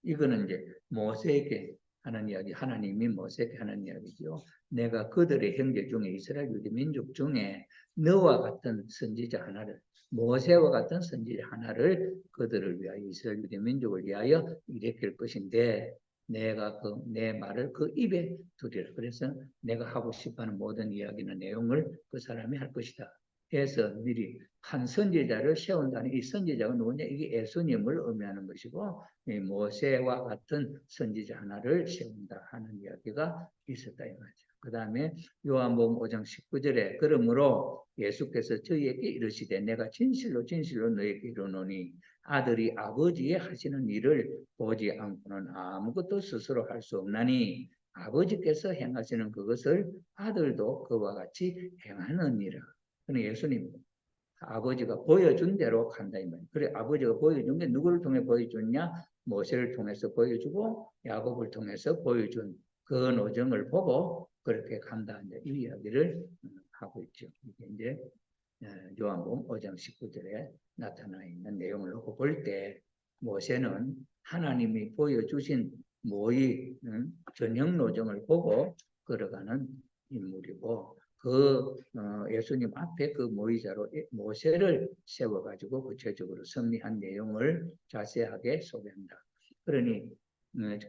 이거는 이제 모세에게 하는 이야기, 하나님이 모세에게 하는 이야기죠. 내가 그들의 형제 중에 이스라엘 유대 민족 중에 너와 같은 선지자 하나를 모세와 같은 선지자 하나를 그들을 위하여 이스라엘 유대 민족을 위하여 일으킬 것인데 내가 내 말을 그 입에 두리라. 그래서 내가 하고 싶어하는 모든 이야기나 내용을 그 사람이 할 것이다. 해서 미리 한 선지자를 세운다는 이 선지자가 누구냐? 이게 예수님을 의미하는 것이고 모세와 같은 선지자 하나를 세운다 하는 이야기가 있었다 이 말이죠. 그 다음에 요한복음 5장 19절에 그러므로 예수께서 저희에게 이르시되 내가 진실로 진실로 너희에게 이르노니 아들이 아버지의 하시는 일을 보지 않고는 아무것도 스스로 할 수 없나니 아버지께서 행하시는 그것을 아들도 그와 같이 행하느니라. 그는 예수님 아버지가 보여준 대로 간다 이 말이에요. 그래 아버지가 보여준 게 누구를 통해 보여줬냐? 모세를 통해서 보여주고 야곱을 통해서 보여준 그 노정을 보고 그렇게 간다 이 이야기를 하고 있죠. 이게 이제 요한복음 5장 19절에 나타나 있는 내용을 놓고 볼 때 모세는 하나님이 보여주신 모의 전형 노정을 보고 걸어가는 인물이고 그 예수님 앞에 그 모의자로 모세를 세워가지고 구체적으로 승리한 내용을 자세하게 소개한다. 그러니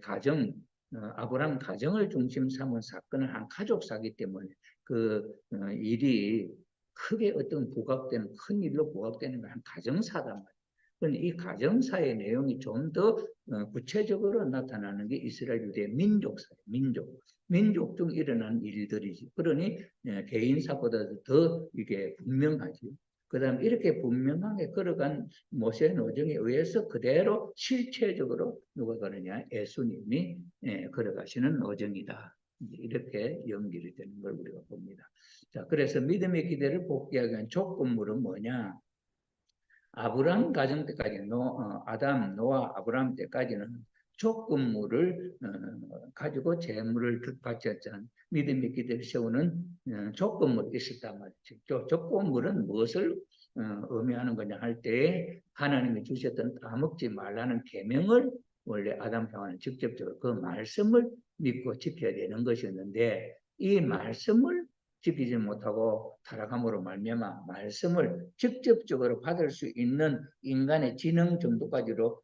가정 아브라함 가정을 중심 삼은 사건은 한 가족사기 때문에 그 일이 크게 어떤 부각되는 큰 일로 부각되는 건 한 가정사단 말이에요. 그런데 이 가정사의 내용이 좀 더 구체적으로 나타나는 게 이스라엘 유대 민족사예요. 민족 중 일어난 일들이지. 그러니 개인사보다도 더 이게 분명하지. 그다음 이렇게 분명하게 걸어간 모세의 노정에 의해서 그대로 실체적으로 누가 그러냐 예수님이 걸어가시는 노정이다. 이렇게 연결이 되는 걸 우리가 봅니다. 자, 그래서 믿음의 기대를 복귀하기 위한 조건물은 뭐냐? 아브라함 가정 때까지 아담, 노아, 아브라함 때까지는 조건물을 가지고 재물을 바쳤던 믿음의 기대를 세우는 조건물이 있었단 말이죠. 조건물은 무엇을 의미하는 거냐 할 때 하나님이 주셨던 따먹지 말라는 계명을 원래 아담 하와는 직접적으로 그 말씀을 믿고 지켜야 되는 것이었는데 이 말씀을 지키지 못하고 타락함으로 말미암아 말씀을 직접적으로 받을 수 있는 인간의 지능 정도까지로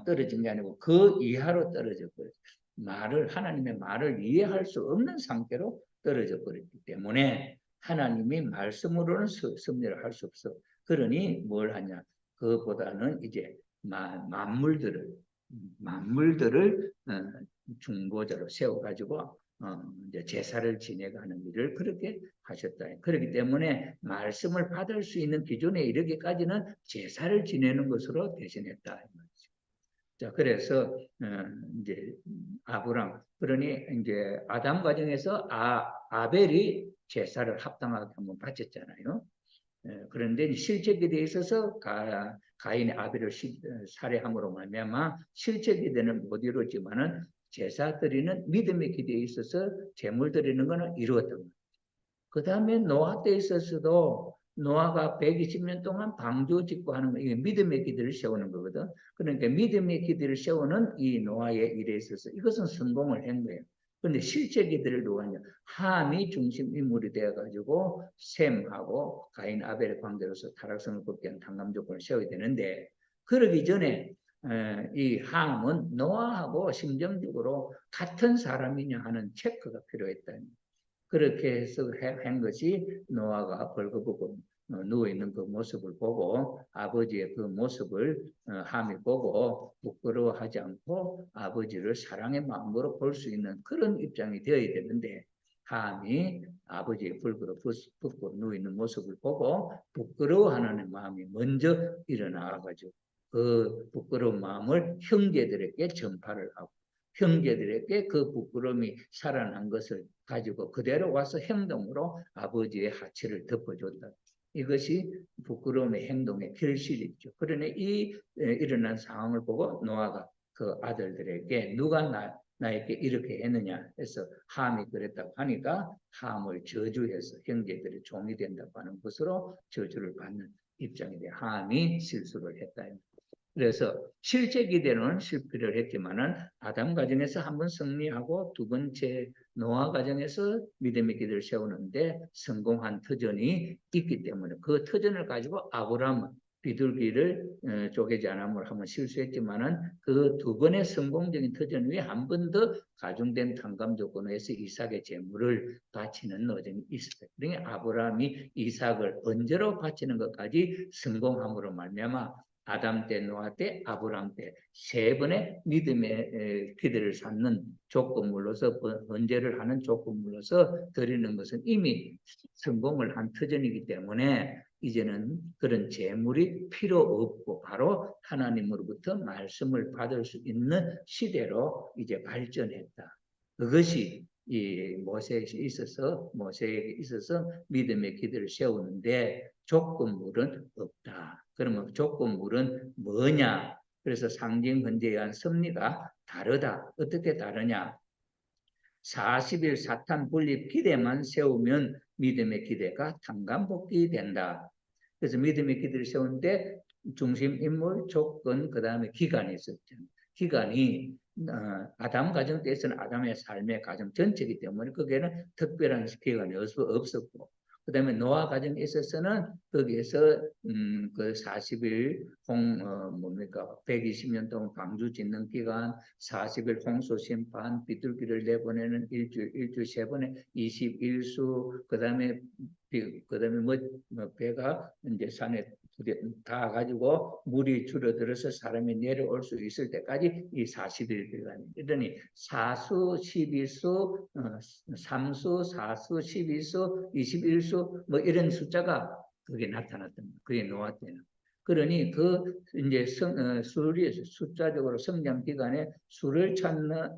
떨어진 게 아니고 그 이하로 떨어져 버렸어요. 하나님의 말을 이해할 수 없는 상태로 떨어져 버렸기 때문에 하나님이 말씀으로는 섭리를 할 수 없어. 그러니 뭘 하냐? 그보다는 이제 만물들을 중보자로 세워가지고 이제 제사를 지내가는 일을 그렇게 하셨다. 그렇기 때문에 말씀을 받을 수 있는 기준에 이르기까지는 제사를 지내는 것으로 대신했다. 자, 그래서 이제 아브람 그러니 이제 아담 과정에서 아벨이 제사를 합당하게 한번 바쳤잖아요. 그런데 실제 기대에 있어서 가인의 아벨을 살해함으로 말미암아 실제 기대는 못 이루었지만은 제사 드리는 믿음의 기대에 있어서 제물 드리는 것은 이루었던 거예요. 그 다음에 노아 때 있어서도 노아가 120년 동안 방주 짓고 하는 거, 이게 믿음의 기대를 세우는 거거든. 그러니까 믿음의 기대를 세우는 이 노아의 일에 있어서 이것은 성공을 한 거예요. 그런데 실제 기대를 누가 하냐? 함이 중심 인물이 되어가지고 셈하고 가인 아벨의 관계로서 타락성을 걷게 하는 단감 조건을 세워야 되는데 그러기 전에 이 함은 노아하고 심정적으로 같은 사람이냐 하는 체크가 필요했다. 그렇게 해서 한 것이 노아가 벌거벗고 누워있는 그 모습을 보고 아버지의 그 모습을 함이 보고 부끄러워하지 않고 아버지를 사랑의 마음으로 볼 수 있는 그런 입장이 되어야 되는데 함이 아버지의 불그러 붙고 누워있는 모습을 보고 부끄러워하는 마음이 먼저 일어나가지고 그 부끄러운 마음을 형제들에게 전파를 하고 형제들에게 그 부끄러움이 살아난 것을 가지고 그대로 와서 행동으로 아버지의 하체를 덮어줬다. 이것이 부끄러움의 행동의 결실이죠. 그러니 일어난 상황을 보고 노아가 그 아들들에게 누가 나에게 이렇게 했느냐 해서 함이 그랬다고 하니까 함을 저주해서 형제들의 종이 된다고 하는 것으로 저주를 받는 입장이 돼. 함이 실수를 했다. 그래서 실제 기대는 실패를 했지만은 아담 가정에서 한번 승리하고 두 번째 노아 가정에서 믿음의 기대를 세우는데 성공한 터전이 있기 때문에 그 터전을 가지고 아브라함은 비둘기를 쪼개지 않음을 한번 실수했지만은 그 두 번의 성공적인 터전 위에 한 번 더 가중된 탕감 조건에서 이삭의 제물을 바치는 노정이 있었다. 그러니까 아브라함이 이삭을 언제로 바치는 것까지 성공함으로 말미암아 아담 때, 노아 때, 아브람 때 세 번의 믿음의 기대를 쌓는 조건물로서 번제를 하는 조건물로서 드리는 것은 이미 성공을 한 터전이기 때문에 이제는 그런 재물이 필요 없고 바로 하나님으로부터 말씀을 받을 수 있는 시대로 이제 발전했다. 그것이 이 모세에게 있어서 믿음의 기대를 세우는데 조건물은 없다. 그러면 조건물은 뭐냐? 그래서 상징 현재에 의한 섭리가 다르다. 어떻게 다르냐? 40일 사탄 분립 기대만 세우면 믿음의 기대가 tan감복귀 된다. 그래서 믿음의 기대를 세우는데 중심 인물, 조건, 그 다음에 기간이 있었죠. 기간이 아담 가정 때에서는 아담의 삶의 가정 전체이기 때문에 거기에는 특별한 기간이 없었고 그 다음에 노아 가정에 있어서는 거기에서 그 40일 120년 동안 방주 짓는 기간, 40일 홍수 심판, 비둘기를 내보내는 일주일 세 번에 21수, 그 다음에 배가 이제 산에 다 가지고 물이 줄어들어서 사람이 내려올 수 있을 때까지 이 40일 기간이. 그러니 4수, 12수, 3수, 4수, 12수, 21수 뭐 이런 숫자가 그게 나타났던 그게 노아 때는. 그러니 그 이제 수리에서 숫자적으로 성장 기간에 수를 찾는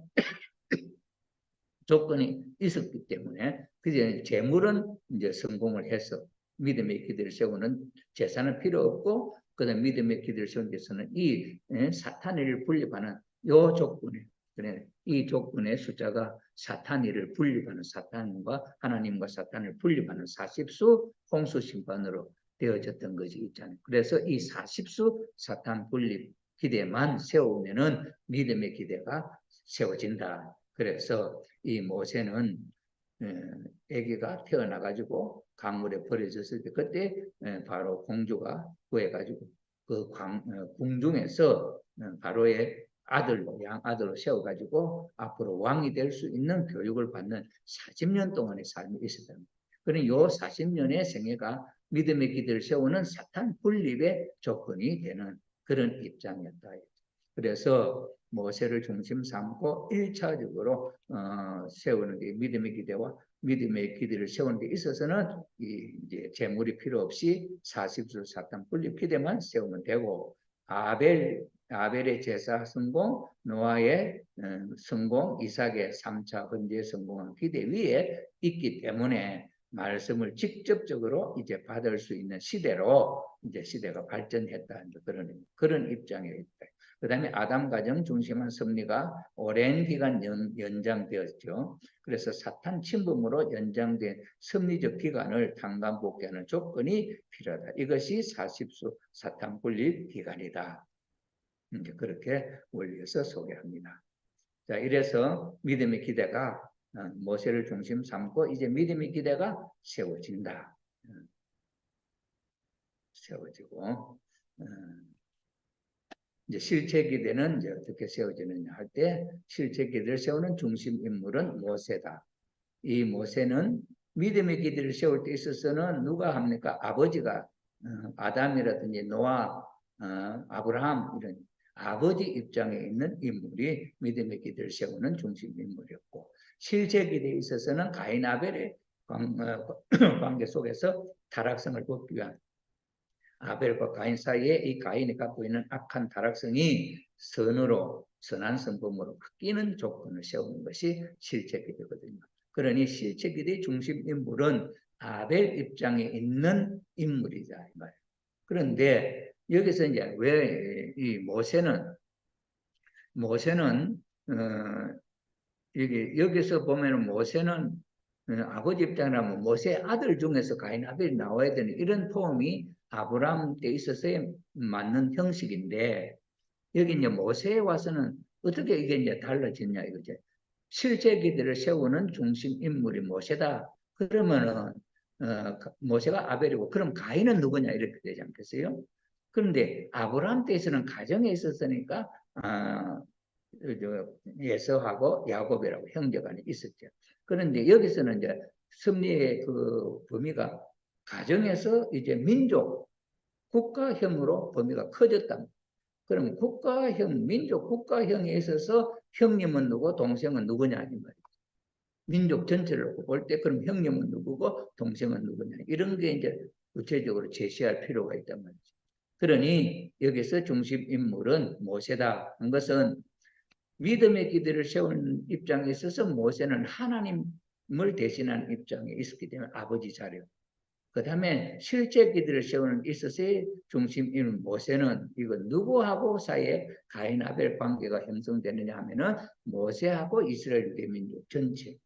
조건이 있었기 때문에 그제 재물은 이제 성공을 해서 믿음의 기대를 세우는 재산은 필요 없고 그다음 믿음의 기대를 세우는 데서는 이 사탄을 분립하는 요 조건에 그래 이 조건의 숫자가 사탄이를 분립하는 사탄과 하나님과 사탄을 분립하는 40수 홍수 심판으로 되어졌던 것이 있잖아요. 그래서 이 40수 사탄 분립 기대만 세우면은 믿음의 기대가 세워진다. 그래서 이 모세는 아기가 태어나가지고 강물에 버려졌을 때 그때 바로 공주가 구해가지고 그 궁중에서 바로의 아들로 양아들로 세워가지고 앞으로 왕이 될 수 있는 교육을 받는 40년 동안의 삶이 있었다. 그러니 요 40년의 생애가 믿음의 기대를 세우는 사탄 분립의 조건이 되는 그런 입장이었다. 그래서 모세를 중심 삼고 1차적으로 세우는 게 믿음의 기대와 믿음의 기대를 세우는 데 있어서는 이제 재물이 필요 없이 40수 사탄 분립 기대만 세우면 되고 아벨의 제사 성공, 노아의 성공, 이삭의 3차 헌재 성공한 기대 위에 있기 때문에 말씀을 직접적으로 이제 받을 수 있는 시대로 이제 시대가 발전했다 그런 입장에 있다. 그다음에 아담 가정 중심한 섭리가 오랜 기간 연장되었죠. 그래서 사탄 침범으로 연장된 섭리적 기간을 단감복귀하는 조건이 필요하다. 이것이 40수 사탄 분립 기간이다. 이제 그렇게 원리에서 소개합니다. 자, 이래서 믿음의 기대가 모세를 중심 삼고 이제 믿음의 기대가 세워진다. 세워지고 이제 실제 기대는 이제 어떻게 세워지느냐 할 때 실제 기대를 세우는 중심 인물은 모세다. 이 모세는 믿음의 기대를 세울 때 있어서는 누가 합니까? 아버지가 아담이라든지 노아, 아브라함 이런 아버지 입장에 있는 인물이 믿음의 기대를 세우는 중심 인물이었고 실제 기대에 있어서는 가인 아벨의 관계 속에서 타락성을 돕기 위한 아벨과 가인 사이에 이 가인이 갖고 있는 악한 타락성이 선한 성품으로 바뀌는 조건을 세우는 것이 실제 기대거든요. 그러니 실제 기대의 중심 인물은 아벨 입장에 있는 인물이자 이 말이에요. 그런데 여기서 이제 왜 이 모세는 여기서 보면은 모세는 아버지 입장이라면 모세 아들 중에서 가인 아벨이 나와야 되는 이런 포함이 아브라함 때 있어서의 맞는 형식인데 여기 이제 모세에 와서는 어떻게 이게 이제 달라졌냐 이거죠. 실제 기대를 세우는 중심 인물이 모세다. 그러면은 모세가 아벨이고 그럼 가인은 누구냐 이렇게 되지 않겠어요? 그런데 아브라함 때에서는 가정에 있었으니까 예서하고 야곱이라고 형제간에 있었죠. 그런데 여기서는 이제 섭리의 그 범위가 가정에서 이제 민족, 국가형으로 범위가 커졌다. 그럼 국가형, 민족 국가형에 있어서 형님은 누구, 동생은 누구냐 이 말이죠. 민족 전체를 볼 때 그럼 형님은 누구고 동생은 누구냐 이런 게 이제 구체적으로 제시할 필요가 있단 말이죠. 그러니 여기서 중심 인물은 모세다 한 것은 믿음의 기대를 세우는 입장에 있어서 모세는 하나님을 대신하는 입장에 있었기 때문에 아버지 자료. 그 다음에 실제 기대를 세우는 있어서의 중심인 모세는 이건 누구하고 사이에 가인 아벨 관계가 형성되느냐 하면은 모세하고 이스라엘 유대민족 전체,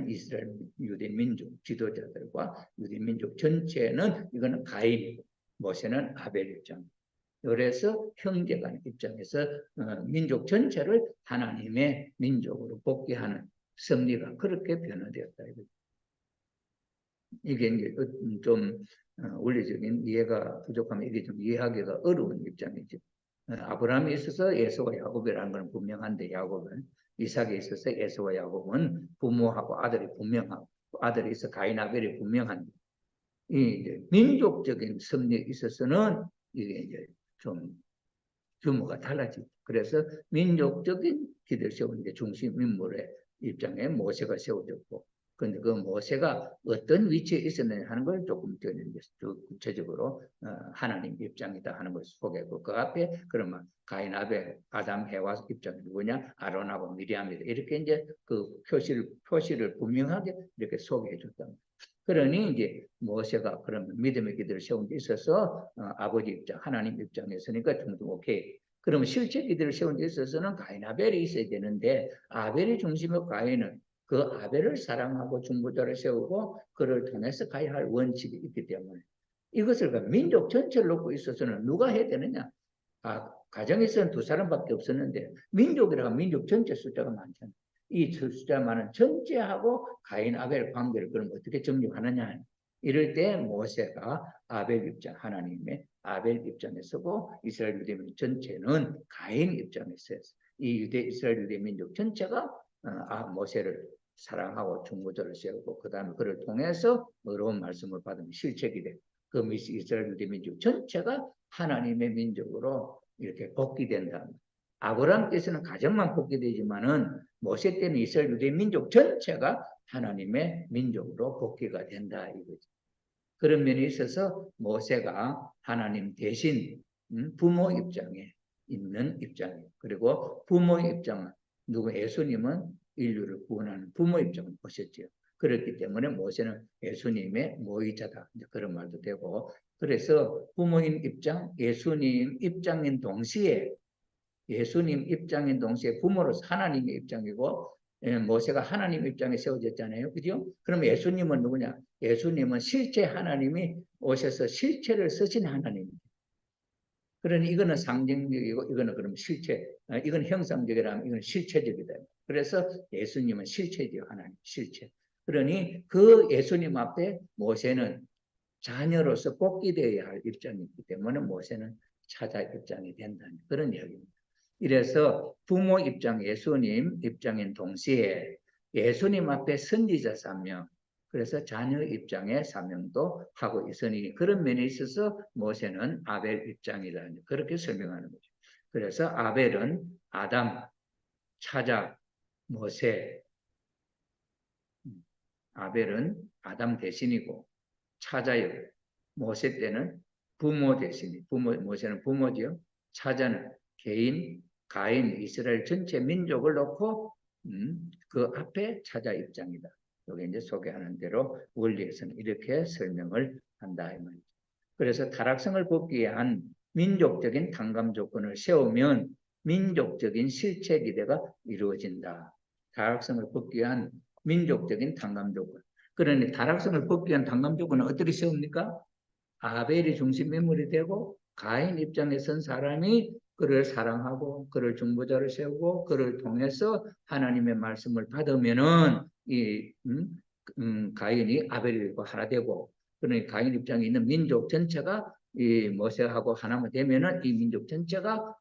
이스라엘 유대민족 지도자들과 유대민족 전체는 이거는 가인이고 모세는 아벨 입장. 그래서 형제간 입장에서 민족 전체를 하나님의 민족으로 복귀하는 섭리가 그렇게 변화되었다. 이게 이제 좀 원리적인 이해가 부족하면 이게 좀 이해하기가 어려운 입장이죠. 아브라함에 있어서 에서와 야곱이라는 건 분명한데 야곱은 이삭에 있어서 에서와 야곱은 부모하고 아들이 분명하고 아들이 있어 가인 아벨이 분명한데 이 이제 민족적인 섭리에 있어서는 이게 이제 좀 규모가 달라지죠. 그래서 민족적인 기대를 세우는 게 중심 인물의 입장에 모세가 세워졌고 그런데 그 모세가 어떤 위치에 있었느냐 하는 걸 조금 구체적으로 하나님 입장이다 하는 것을 소개하고 그 앞에 그러면 가인, 아벨, 아담, 해와 입장이 누구냐? 아론하고 미리암이다. 이렇게 이제 그 표시를 분명하게 이렇게 소개해 줬다. 그러니 이제 모세가 그러면 믿음의 기대를 세운 데 있어서 아버지 입장, 하나님 입장에서니까 둥둥 오케이. 그러면 실제 기대를 세운 데 있어서는 가인, 아벨이 있어야 되는데 아벨이 중심이고 가인은 그 아벨을 사랑하고 중보자를 세우고 그를 통해서 가야 할 원칙이 있기 때문에 이것을 민족 전체를 놓고 있어서는 누가 해야 되느냐? 가정에서는 두 사람밖에 없었는데 민족이라고 하면 민족 전체 숫자가 많잖아요. 이 숫자 많은 전체하고 가인 아벨 관계를 그럼 어떻게 정립하느냐? 이럴 때 모세가 아벨 입장, 하나님의 아벨 입장에 서고 이스라엘 유대 민족 전체는 가인 입장에 서서 이 이스라엘 유대 민족 전체가 모세를 사랑하고 중보자를 세우고 그 다음에 그를 통해서 어려운 말씀을 받으면 실책이 돼. 그 이스라엘 유대 민족 전체가 하나님의 민족으로 이렇게 복귀된다. 아브라함께서는 가정만 복귀되지만은 모세 때는 이스라엘 유대 민족 전체가 하나님의 민족으로 복귀가 된다 이거죠. 그런 면에 있어서 모세가 하나님 대신 부모 입장에 있는 입장이에요. 그리고 부모 입장은 누구 예수님은 인류를 구원하는 부모 입장을 보셨죠. 그렇기 때문에 모세는 예수님의 모의자다. 그런 말도 되고 그래서 부모인 입장, 예수님 입장인 동시에 부모로서 하나님의 입장이고 모세가 하나님 입장에 세워졌잖아요. 그죠? 그럼 예수님은 누구냐? 예수님은 실제 하나님이 오셔서 실체를 쓰신 하나님입니다. 그러니 이거는 상징적이고 이거는 그럼 실체, 이건 형상적이라면 이건 실체적이다. 그래서 예수님은 실체죠. 하나님 실체. 그러니 그 예수님 앞에 모세는 자녀로서 복귀되어야 할 입장이기 때문에 모세는 차자 입장이 된다는 그런 이야기입니다. 이래서 부모 입장, 예수님 입장인 동시에 예수님 앞에 선지자 사명, 그래서 자녀 입장의 사명도 하고 있으니 그런 면에 있어서 모세는 아벨 입장이다. 그렇게 설명하는 거죠. 그래서 아벨은 아담, 차자, 모세, 아벨은 아담 대신이고 차자요. 모세 때는 부모 대신이 모세는 부모죠. 차자는 개인, 가인, 이스라엘 전체 민족을 놓고 그 앞에 차자 입장이다. 여기 이제 소개하는 대로 원리에서는 이렇게 설명을 한다 이 말이죠. 그래서 타락성을 벗기 위한 민족적인 탕감 조건을 세우면 민족적인 실체 기대가 이루어진다. 타락성을 벗기 위한 민족적인 탕감 조건. 그러니 타락성을 벗기 위한 탕감 조건은 어떻게 세웁니까? 아벨이 중심 인물이 되고 가인 입장에 선 사람이 그를 사랑하고 그를 중보자를 세우고 그를 통해서 하나님의 말씀을 받으면은 가인이 아벨과 하나 되고 그러니 가인 입장에 있는 민족 전체가 이 모세하고 하나만 되면은 이 민족 전체가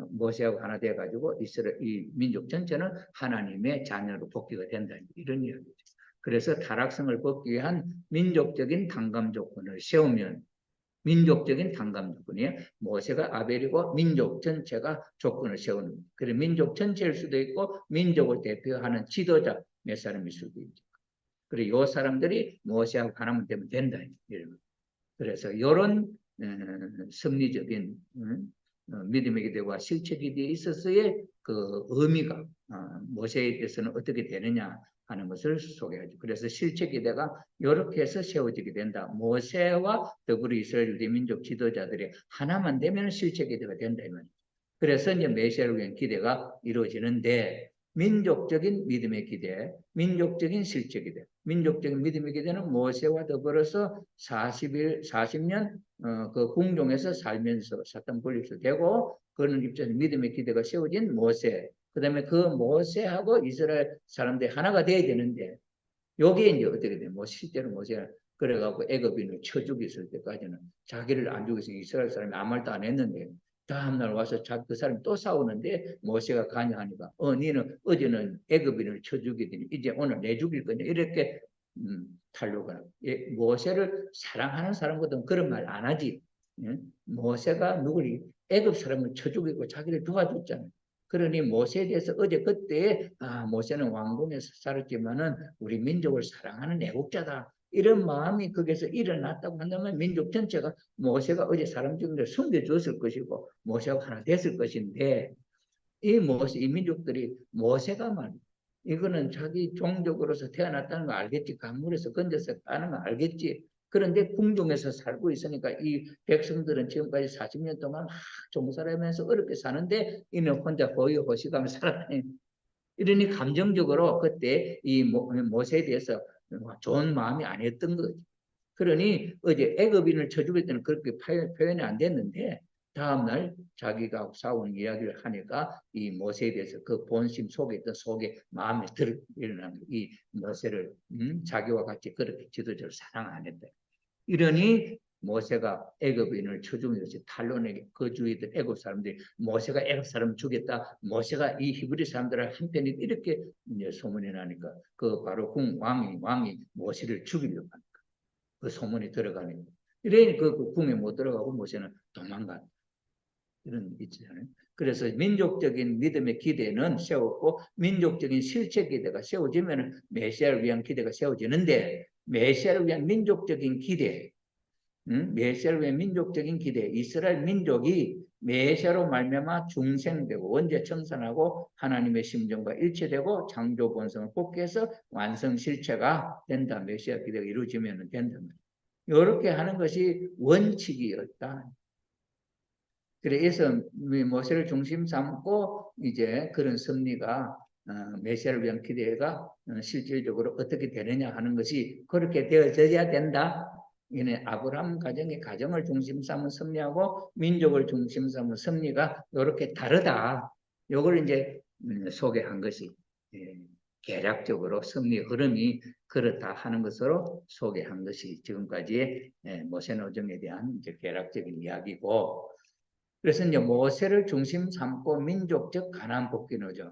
모세하고 하나 돼가지고 이 민족 전체는 하나님의 자녀로 복귀가 된다 이런 이야기죠. 그래서 타락성을 벗기 위한 민족적인 탕감 조건을 세우면 민족적인 탕감 조건이에요. 모세가 아벨이고 민족 전체가 조건을 세우는 그래서 민족 전체일 수도 있고 민족을 대표하는 지도자 몇 사람일 수도 있죠. 그리고 이 사람들이 모세하고 하나만 되면 된다. 그래서 이런 섭리적인 믿음의 기대와 실체 기대에 있어서의 그 의미가 모세에 대해서는 어떻게 되느냐 하는 것을 소개하죠. 그래서 실체 기대가 이렇게 해서 세워지게 된다. 모세와 더불어 이스라엘 유대 민족 지도자들이 하나만 되면 실체 기대가 된다. 그래서 이제 메시아를 위한 기대가 이루어지는데 민족적인 믿음의 기대, 민족적인 실체 기대, 민족적인 믿음의 기대는 모세와 더불어서 40년 그 궁중에서 살면서 사탄 분립도 되고 그런 입장에서 믿음의 기대가 세워진 모세, 그 다음에 그 모세하고 이스라엘 사람들이 하나가 돼야 되는데 여기에 이제 어떻게 돼요? 실제로 모세가 그래갖고 애굽인을 쳐 죽였을 때까지는 자기를 안 죽여서 이스라엘 사람이 아무 말도 안 했는데 다음날 와서 그 사람이 또 싸우는데 모세가 가냐하니까 니는 어제는 애굽인을 쳐 죽이더니 이제 오늘 내 죽일 거냐 이렇게 탈로가 모세를 사랑하는 사람거든 그런 말 안 하지. 모세가 누구를 애굽 사람을 쳐 죽이고 자기를 도와줬잖아요. 그러니 모세에 대해서 어제 그때 모세는 왕궁에서 살았지만은 우리 민족을 사랑하는 애국자다. 이런 마음이 거기서 일어났다고 한다면 민족 전체가 모세가 어제 사람 중에 숨겨줬을 것이고 모세가 하나 됐을 것인데 이 민족들이 모세가 말 이거는 자기 종족으로서 태어났다는 거 알겠지. 강물에서 건졌었다는 거 알겠지. 그런데 궁중에서 살고 있으니까 이 백성들은 지금까지 40년 동안 막 종살이하면서 어렵게 사는데 이는 혼자 호의호식하며 살았다니. 이러니 감정적으로 그때 이 모세에 대해서 좋은 마음이 아니었던 거지. 그러니 어제 애굽인을 쳐 죽일 때는 그렇게 표현이 안 됐는데 다음날 자기가 싸운 이야기를 하니까 이 모세에 대해서 그 본심 속에 있던 속에 마음에 일어난 이 모세를 자기와 같이 그렇게 지도자를 사랑 안 했다. 이러니 모세가 애굽인을 쳐 죽인 것이 탈론에게 거주했던 애굽 사람들이 모세가 애굽 사람 죽였다. 모세가 이 히브리 사람들을 한편이 이렇게 이제 소문이 나니까 그 바로 왕이 모세를 죽이려고 합니다. 그 소문이 들어가는 거예요. 이러니 그 궁에 못 들어가고 모세는 도망간 이런 있잖아요. 그래서 민족적인 믿음의 기대는 세웠고 민족적인 실체 기대가 세워지면 메시아를 위한 기대가 세워지는데 메시아를 위한 민족적인 기대, 메시아를 위한 민족적인 기대, 이스라엘 민족이 메시아로 말미암아 중생되고 원죄 청산하고 하나님의 심정과 일치되고 창조 본성을 복귀해서 완성 실체가 된다. 메시아 기대가 이루어지면 된다. 이렇게 하는 것이 원칙이었다. 그래서 모세를 중심 삼고 이제 그런 섭리가 메시아를 위한 기대가 실질적으로 어떻게 되느냐 하는 것이 그렇게 되어져야 된다. 이는 아브라함 가정의 가정을 중심 삼은 섭리하고 민족을 중심 삼은 섭리가 이렇게 다르다. 이걸 이제 소개한 것이 개략적으로 섭리 흐름이 그렇다 하는 것으로 소개한 것이 지금까지의 모세 노정에 대한 이제 개략적인 이야기고. 그래서 이제 모세를 중심 삼고 민족적 가나안 복귀 노정,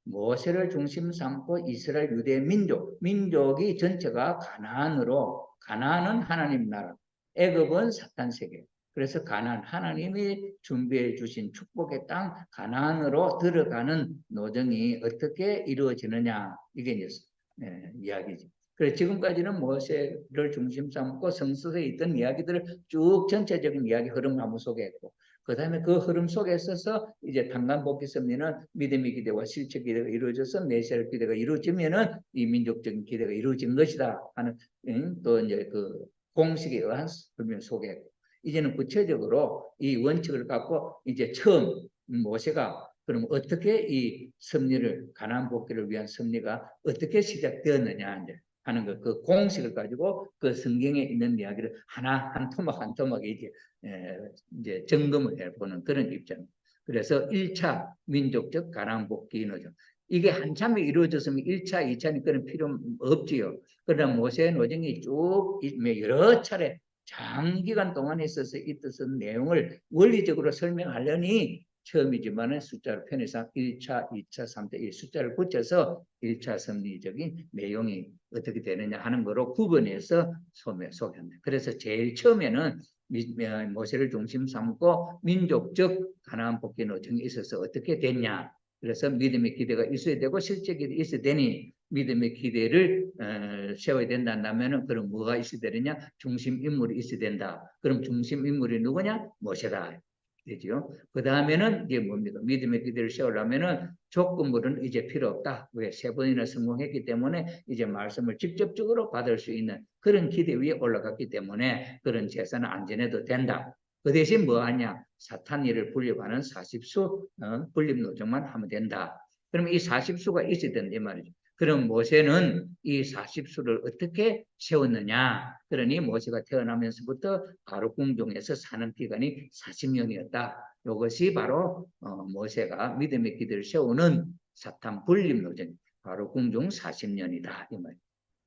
모세를 중심 삼고 이스라엘 유대 민족이 전체가 가나안은 하나님 나라, 애굽은 사탄 세계. 그래서 가나안 하나님이 준비해 주신 축복의 땅 가나안으로 들어가는 노정이 어떻게 이루어지느냐 이게 이제 이야기죠. 그래서 지금까지는 모세를 중심 삼고 성서에 있던 이야기들을 쭉 전체적인 이야기 흐름 한번 소개했고 그 다음에 그 흐름 속에 있어서 이제 단간복귀 섭리는 믿음의 기대와 실체 기대가 이루어져서 메시아의 기대가 이루어지면은 이 민족적인 기대가 이루어진 것이다 하는 또 이제 그 공식에 의한 설명 소개했고 이제는 구체적으로 이 원칙을 갖고 이제 처음 모세가 그럼 어떻게 이 섭리를 가나안 복귀를 위한 섭리가 어떻게 시작되었느냐 이제 하는 것, 그 공식을 가지고 그 성경에 있는 이야기를 하나 한 토막 한 토막에 이제 점검을 해보는 그런 입장. 그래서 1차 민족적 가나안 복귀 노정. 이게 한참에 이루어졌으면 1차, 2차는 그런 필요 없지요. 그러나 모세 노정이 쭉 여러 차례 장기간 동안 있어서 있었던 내용을 원리적으로 설명하려니 처음이지만 숫자를 편해서 1차, 2차, 3차 이 숫자를 붙여서 1차 섭리적인 내용이 어떻게 되느냐 하는 거로 구분해서 소개합니다. 그래서 제일 처음에는 모세를 중심 삼고 민족적 가나안 복귀 노정이 있어서 어떻게 됐냐. 그래서 믿음의 기대가 있어야 되고 실제 기대 있어야 되니 믿음의 기대를 세워야 된다면 그럼 뭐가 있어야 되느냐? 중심 인물이 있어야 된다. 그럼 중심 인물이 누구냐? 모세다. 되죠. 그 다음에는 이제 뭡니까? 믿음의 기대를 세우려면은 조건물은 이제 필요 없다. 왜? 3번이나 성공했기 때문에 이제 말씀을 직접적으로 받을 수 있는 그런 기대 위에 올라갔기 때문에 그런 제사는 안 지내도 된다. 그 대신 뭐 하냐? 사탄 일을 분립하는 40수 분립 노정만 하면 된다. 그러면 이 40수가 있어야 된다 말이죠. 그럼 모세는 이 40수를 어떻게 세웠느냐? 그러니 모세가 태어나면서부터 바로 궁중에서 사는 기간이 40년이었다. 이것이 바로 모세가 믿음의 기대를 세우는 사탄 분립 노정, 바로 궁중 40년이다. 이 말.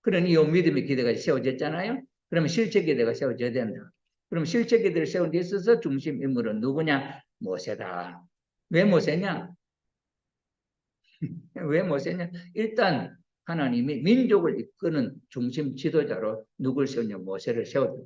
그러니 이 믿음의 기대가 세워졌잖아요. 그러면 실제 기대가 세워져야 된다. 그럼 실제 기대를 세운 데 있어서 중심 인물은 누구냐? 모세다. 왜 모세냐? 왜 모세냐? 일단 하나님이 민족을 이끄는 중심 지도자로 누굴 세우냐? 모세를 세웠다.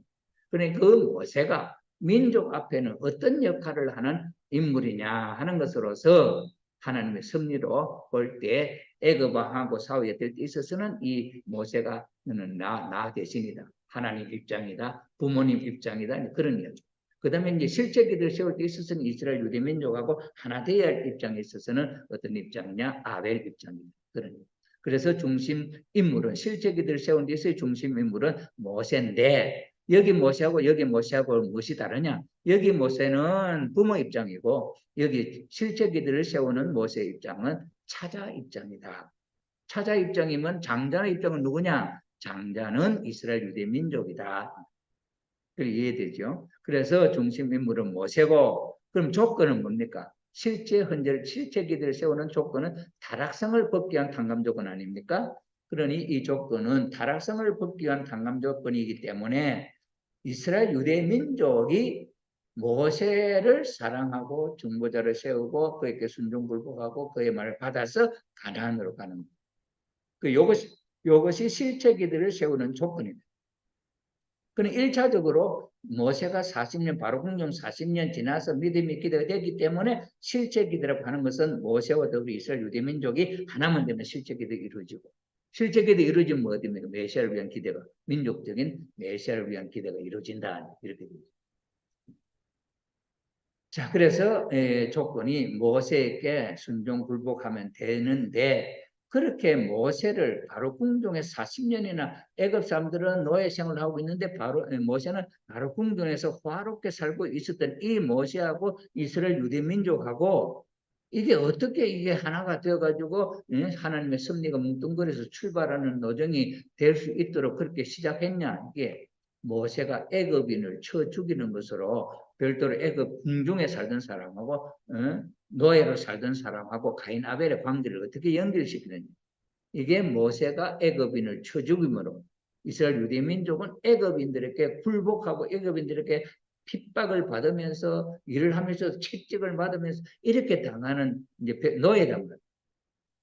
그러니 그 모세가 민족 앞에는 어떤 역할을 하는 인물이냐 하는 것으로서 하나님의 섭리로 볼 때 애굽하고 싸우게 될 때 있어서는 이 모세가 너는 나 대신이다. 하나님 입장이다. 부모님 입장이다. 그런 이야기. 그 다음에 이제 실제 기도를 세울 때 있어서는 이스라엘 유대 민족하고 하나 되어야 할 입장에 있어서는 어떤 입장이냐? 아벨 입장입니다. 그런. 그래서 중심 인물은 실제 기도를 세운 데 있어의 중심 인물은 모세인데 여기 모세하고 여기 모세하고 무엇이 다르냐? 여기 모세는 부모 입장이고 여기 실제 기도를 세우는 모세 입장은 차자 입장이다. 차자 입장이면 장자의 입장은 누구냐? 장자는 이스라엘 유대 민족이다. 이해되죠? 그래서 중심 인물은 모세고 그럼 조건은 뭡니까? 실제 기도를 세우는 조건은 타락성을 벗기 위한 당감 조건 아닙니까? 그러니 이 조건은 타락성을 벗기 위한 당감 조건이기 때문에 이스라엘 유대 민족이 모세를 사랑하고 중보자를 세우고 그에게 순종불복하고 그의 말을 받아서 가나안으로 가는 거예요. 이것이 실제 기도를 세우는 조건입니다. 그는 1차적으로 모세가 40년, 바로 궁정 40년 지나서 믿음이 기대가 되기 때문에 실제 기도라고 하는 것은 모세와 더불어 이스라엘 유대 민족이 하나만 되면 실제 기도가 이루어지고 실제 기도가 이루어지면 뭐 됩니까? 메시아를 위한 기대가, 민족적인 메시아를 위한 기대가 이루어진다. 이렇게 됩니다. 자, 그래서 조건이 모세에게 순종 굴복하면 되는데 그렇게 모세를 바로 궁정에 40년이나 애굽 사람들은 노예 생활을 하고 있는데 바로 모세는 바로 궁정에서 화롭게 살고 있었던 이 모세하고 이스라엘 유대 민족하고 이게 어떻게 이게 하나가 되어가지고 하나님의 섭리가 뭉뚱그려서 출발하는 노정이 될 수 있도록 그렇게 시작했냐? 이게 모세가 애굽인을 쳐 죽이는 것으로 별도로 애굽 궁중에 살던 사람하고 노예로 살던 사람하고 가인 아벨의 관계를 어떻게 연결시키느냐. 이게 모세가 애굽인을 쳐 죽임으로 이스라엘 유대 민족은 애굽인들에게 굴복하고 애굽인들에게 핍박을 받으면서 일을 하면서 채찍을 받으면서 이렇게 당하는 이제 노예란 거예요.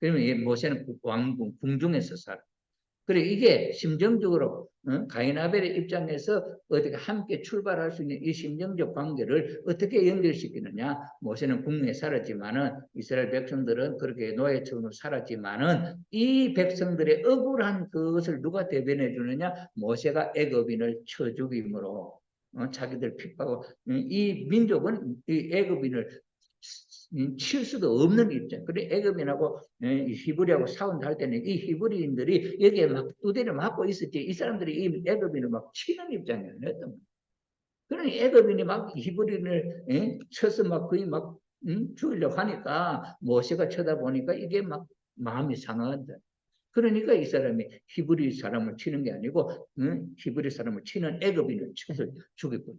그러면 모세는 왕궁 궁중에서 살아. 그래 이게 심정적으로 가인 아벨의 입장에서 어떻게 함께 출발할 수 있는 이 심정적 관계를 어떻게 연결시키느냐. 모세는 국내에 살았지만은 이스라엘 백성들은 그렇게 노예처럼 살았지만은 이 백성들의 억울한 그것을 누가 대변해 주느냐. 모세가 애굽인을 쳐 죽임으로 자기들 핍박하고 이 민족은 이 애굽인을 칠 수도 없는 입장. 그래 애굽인하고 히브리하고 싸운다 할 때는 이 히브리인들이 여기에 막 두대를 맞고 있었지. 이 사람들이 이 애굽인을 막 치는 입장이었던. 그러니 애굽인이 막 히브리인을 쳐서 막 거의 막 죽이려고 하니까 모세가 쳐다보니까 이게 막 마음이 상한다. 그러니까 이 사람이 히브리 사람을 치는 게 아니고 히브리 사람을 치는 애굽인을 쳐서 죽여버려.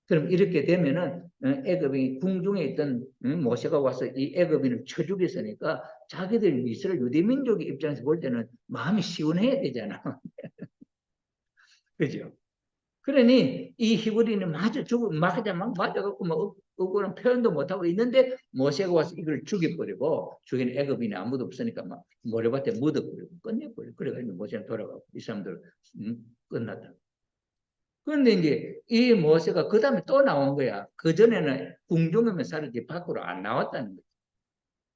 그럼 이렇게 되면은 애굽이 궁중에 있던 모세가 와서 이 애굽인을 쳐 죽였으니까 자기들 이스라엘 유대 민족의 입장에서 볼 때는 마음이 시원해야 되잖아. 그죠? 그러니 이 히브리는 마저 막 맞아갖고 뭐 억울한 표현도 못하고 있는데 모세가 와서 이걸 죽여버리고 죽인 애굽인이 아무도 없으니까 막 모래밭에 묻어버리고 끝내버리고 그래가지고 모세는 돌아가고 이 사람들 끝났다. 그런데 이제 이 모세가 그 다음에 또 나온 거야. 그 전에는 궁중에만 살았지 밖으로 안 나왔다는 거야.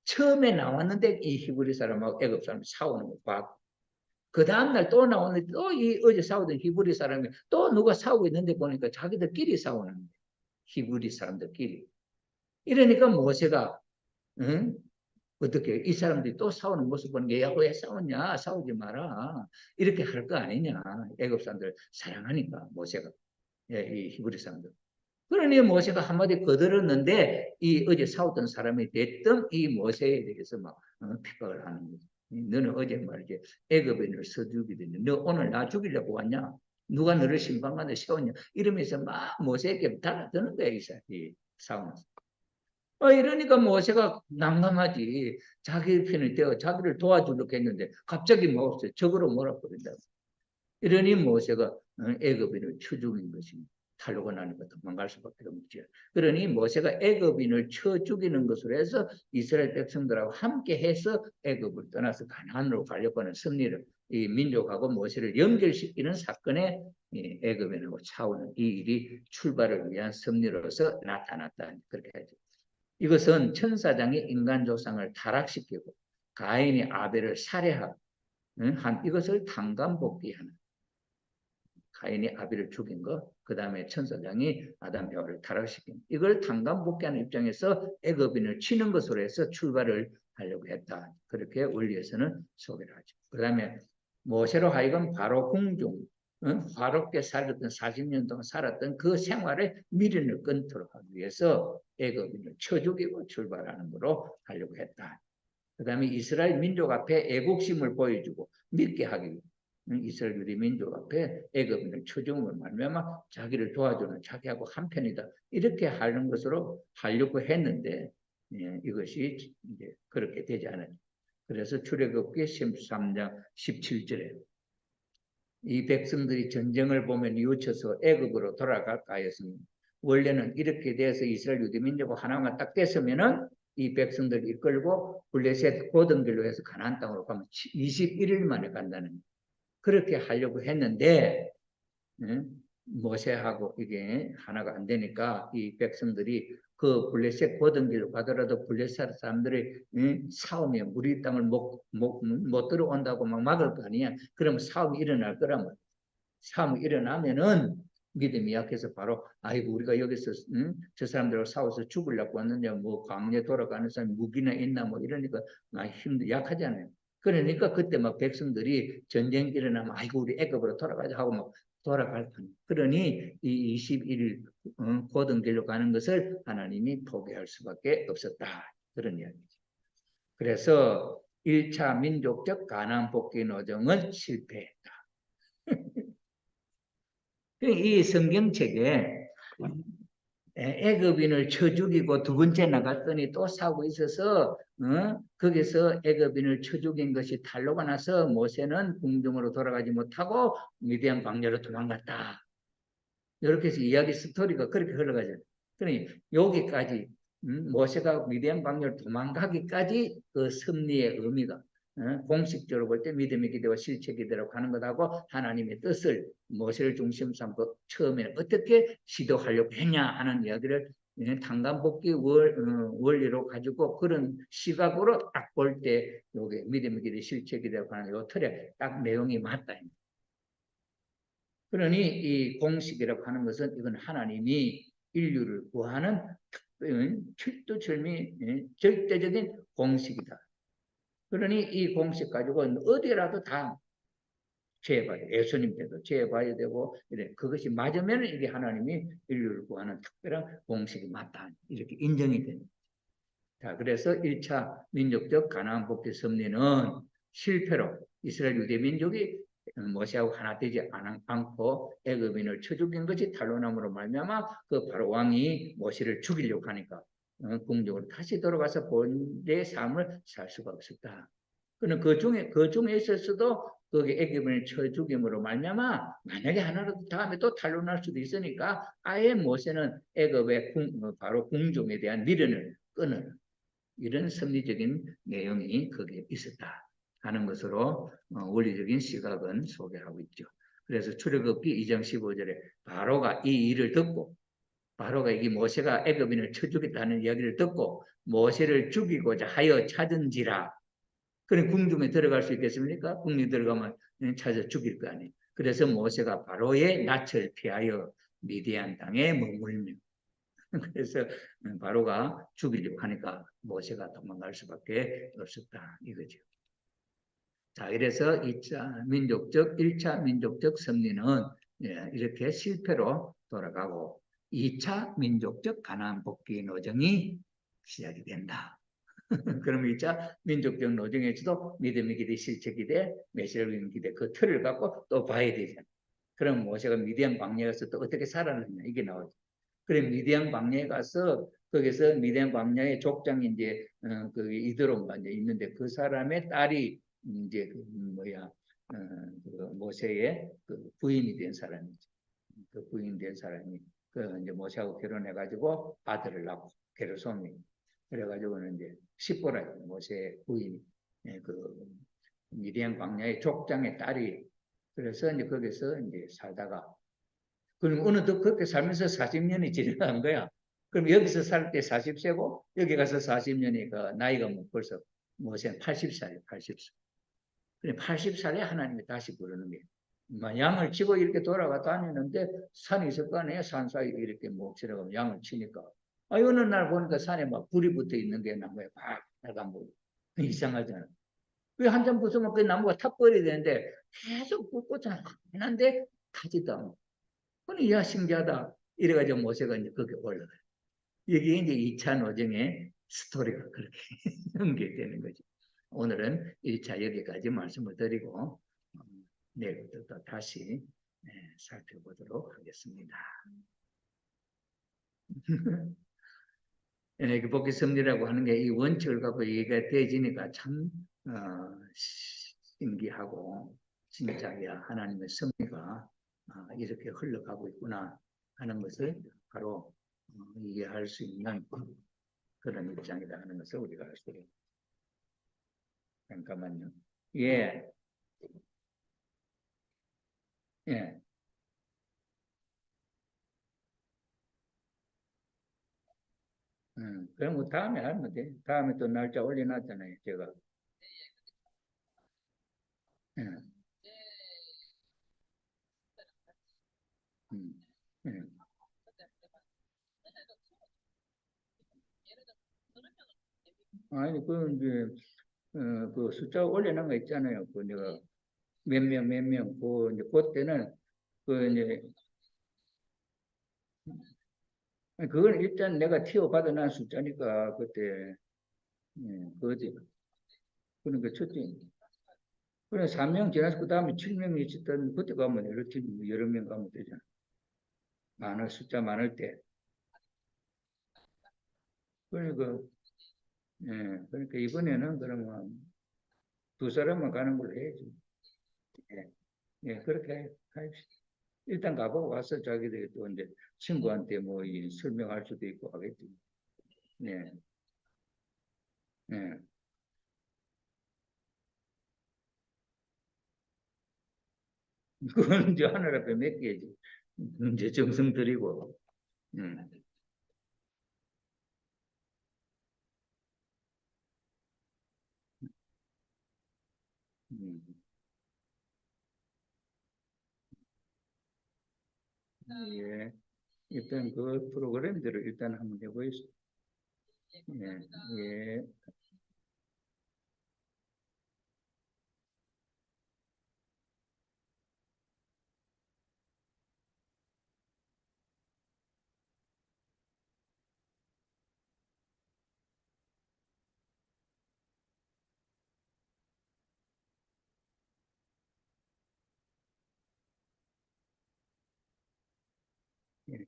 처음에 나왔는데 이 히브리 사람하고 애굽 사람이 싸우는 거 봤고 그 다음날 또 나오는데 또 이 어제 싸우던 히브리 사람이 또 누가 싸우고 있는데 보니까 자기들끼리 싸우는 거야. 히브리 사람들끼리. 이러니까 모세가 응? 어떻게 이 사람들이 또 싸우는 모습 보는 게 야, 왜 싸웠냐? 싸우지 마라. 이렇게 할 거 아니냐. 애굽 사람들 사랑하니까 모세가. 예, 이 히브리 사람들. 그러니 모세가 한마디 거들었는데 이 어제 싸웠던 사람이 됐던 이 모세에 대해서 막 핍박을 하는 거지. 너는 어제 말이지 애굽인을 써주기더니 너 오늘 나 죽이려고 왔냐? 누가 너를 심판관에 세웠냐? 이러면서 막 모세에게 달라드는 거야 이 싸움에서. 이러니까 모세가 난감하지. 자기 편이 되어 자기를 도와주려고 했는데 갑자기 뭐 없어요. 적으로 몰아버린다. 이러니 모세가 애굽인을 쳐 죽인 것입니다. 탈로가 나니까 도망갈 수밖에 없죠. 그러니 모세가 애굽인을 쳐 죽이는 것으로 해서 이스라엘 백성들하고 함께 해서 애굽을 떠나서 가나안으로 가려고 하는 승리를 이 민족하고 모세를 연결시키는 사건에 애굽인하고 싸우는 이 일이 출발을 위한 승리로서 나타났다. 그렇게 하죠. 이것은 천사장이 인간 조상을 타락시키고 가인이 아벨을 살해하고 한 이것을 탕감복귀하는, 가인이 아벨을 죽인 것, 그 다음에 천사장이 아담 뼈를 타락시킨, 이걸 탕감복귀하는 입장에서 애굽인을 치는 것으로 해서 출발을 하려고 했다. 그렇게 원리에서는 소개를 하죠. 그 다음에 모세로 하여금 바로 궁중, 화롭게 살았던 40년 동안 살았던 그 생활에 미련을 끊도록 하기 위해서 애굽인을 쳐 죽이고 출발하는 거로 하려고 했다. 그 다음에 이스라엘 민족 앞에 애국심을 보여주고 믿게 하기 위해 이스라엘 유대 민족 앞에 애굽인을 쳐죽음을 말미암아 자기를 도와주는 자기하고 한편이다, 이렇게 하는 것으로 하려고 했는데 이것이 이제 그렇게 되지 않았죠. 그래서 출애굽기 13장 17절에 이 백성들이 전쟁을 보면 뉘우쳐서 애굽으로 돌아갈까 하였습니다. 원래는 이렇게 돼서 이스라엘 유대 민족과 하나가 딱 됐으면은 이 백성들을 이끌고 블레셋 고등길로 해서 가나안 땅으로 가면 21일 만에 간다는, 그렇게 하려고 했는데 모세하고 이게 하나가 안 되니까 이 백성들이 그 블레셋 고등길로 가더라도 블레셋 사람들이 싸우면 우리 땅을 못 들어온다고 막 막을 거 아니야. 그러면 싸움이 일어날 거라면, 싸움이 일어나면은 믿음이 약해서 바로 아이고 우리가 여기서 저 사람들하고 싸워서 죽으려고 왔느냐, 뭐 광야에 돌아가는 사람이 무기나 있나 뭐 이러니까 약하잖아요. 그러니까 그때 막 백성들이 전쟁 일어나면 아이고 우리 애굽으로 돌아가자 하고 막 돌아갈 판. 그러니 이 21일 고등길로 가는 것을 하나님이 포기할 수밖에 없었다. 그런 이야기죠. 그래서 1차 민족적 가나안 복귀 노정은 실패했다. 이 성경책에 애굽인을 쳐 죽이고 두 번째 나갔더니 또 싸우고 있어서 거기서 애굽인을 쳐 죽인 것이 탄로가 나서 모세는 궁중으로 돌아가지 못하고 미디안 광야로 도망갔다. 이렇게 해서 이야기 스토리가 그렇게 흘러가죠. 그러니 여기까지 모세가 미디안 광야로 도망가기까지 그 승리의 의미가 공식적으로 볼 때 믿음의 기대와 실체 기대라고 하는 것하고 하나님의 뜻을 모세를 중심 삼고 처음에는 어떻게 시도하려고 했냐 하는 이야기를 탕감복귀 원리로 가지고 그런 시각으로 딱 볼 때 요게 믿음의 기대 실체 기대라고 하는 요 틀에 딱 내용이 맞다. 그러니 이 공식이라고 하는 것은 이건 하나님이 인류를 구하는 철두철미 절대적인 공식이다. 그러니 이 공식 가지고 어디라도 다 죄봐야 돼. 예수님 때도 죄봐야 되고 이래. 그것이 맞으면 이게 하나님이 인류를 구하는 특별한 공식이 맞다. 이렇게 인정이 됩니다. 자, 그래서 1차 민족적 가나안 복귀 섭리는 실패로 이스라엘 유대 민족이 모세하고 하나 되지 않고 애굽인을 쳐 죽인 것이 탄로남으로 말미암아 그 바로 왕이 모세를 죽이려고 하니까 궁정으로 다시 돌아가서 본래의 삶을 살 수가 없었다. 그는 그 중에 있었어도 거기 애굽인을 쳐 죽임으로 말미암아 만약에 하나라도 다음에 또 탄로날 수도 있으니까 아예 모세는 애굽의 바로 궁중에 대한 미련을 끊는 이런 섭리적인 내용이 거기에 있었다 하는 것으로 원리적인 시각은 소개하고 있죠. 그래서 출애굽기 2장 15절에 바로가 이 일을 듣고, 바로가 이 모세가 애굽인을 쳐 죽였다는 이야기를 듣고 모세를 죽이고자 하여 찾은지라. 그럼 궁중에 들어갈 수 있겠습니까? 궁중에 들어가면 찾아 죽일 거 아니에요. 그래서 모세가 바로의 낯을 피하여 미디안 땅에 머물며, 그래서 바로가 죽이려고 하니까 모세가 도망갈 수밖에 없었다 이거죠. 자, 이래서 1차 민족적 승리는 이렇게 실패로 돌아가고 2차 민족적 가나안 복귀 노정이 시작이 된다. 그럼 2차 민족적 노정에서도 믿음의 기대, 실체 기대, 메시아를 위한 기대 그 틀을 갖고 또 봐야 되잖아요. 그럼 모세가 미디안 광야에서 또 어떻게 살아났냐 이게 나오죠. 그래 미디안 광야에 가서 거기서 미디안 광야의 족장이 이제 그 이드로가 이제 있는데 그 사람의 딸이 이제 그 그 모세의 그 부인이 된 사람이죠. 그 부인 된 사람이 그 이제 모세하고 결혼해 가지고 아들을 낳고 게르솜이 그래가지고는 이제 십보라 모세의 부인이 그 미디안 광야의 족장의 딸이 그래서 이제 거기서 이제 살다가 그럼 어느덧 그렇게 살면서 40년이 지나간 거야. 그럼 여기서 살 때 40세고 여기 가서 40년이니까 나이가 뭐 벌써 뭐세 80살이에요. 80살. 그래 80살에 하나님이 다시 부르는 거예요. 양을 치고 이렇게 돌아가 다니는데 산이 있을 거 아니에요. 산 사이에 이렇게 뭐 지나가면 양을 치니까. 어느 날 보니까 산에 막 불이 붙어 있는 게 나무에 팍 내가 뭐 이상하잖아. 그 한 점 부수면 그 나무가 탁 버려야 되는데 계속 붙고잖아. 한데 가지도 않고. 그니 이야 신기하다. 이래가지고 모세가 이제 거기 올라가요. 여기 이제 2차 노정의 스토리가 그렇게 연결되는 거죠. 오늘은 1차 여기까지 말씀을 드리고 내일부터 또 다시 살펴보도록 하겠습니다. 복귀 섭리라고 하는 게 이 원칙을 갖고 얘기가 되어지니까 참 신기하고 진짜야 하나님의 섭리가 이렇게 흘러가고 있구나 하는 것을 바로 이해할 수 있는 그런 입장이다 하는 것을 우리가 알 수 있습니다. 잠깐만요. 예, 예. 그럼 뭐 다음에 하면 돼. 다음에 또 날짜 올려놨잖아요, 제가. 예, 음, 예. 아니, 그, 이제, 그 숫자 올려놓은 거 있잖아요. 그 내가 몇 명, 그, 이제, 그때는, 그, 이제, 그건 일단 내가 튀어받아 난 숫자니까, 그때, 그거지. 그러니까 첫째. 그래, 3명 지나서 그 다음에 7명이 있었던, 그때 가면 이렇게 여러 명 가면 되잖아. 숫자 많을 때. 그러니까, 그러니까 이번에는 그러면 두 사람만 가는 걸로 해야지. 예, 그렇게 합시다. 일단 가보고 와서 자기들이 또 이제 친구한테 뭐 설명할 수도 있고 하겠지. 네, 네. 그건 이제 하늘 앞에 맡겨야지. 이제 정성 들이고. 음, 음. 예, 일단 그 프로그램대로 일단 한번 해보겠습니다. 예, 예.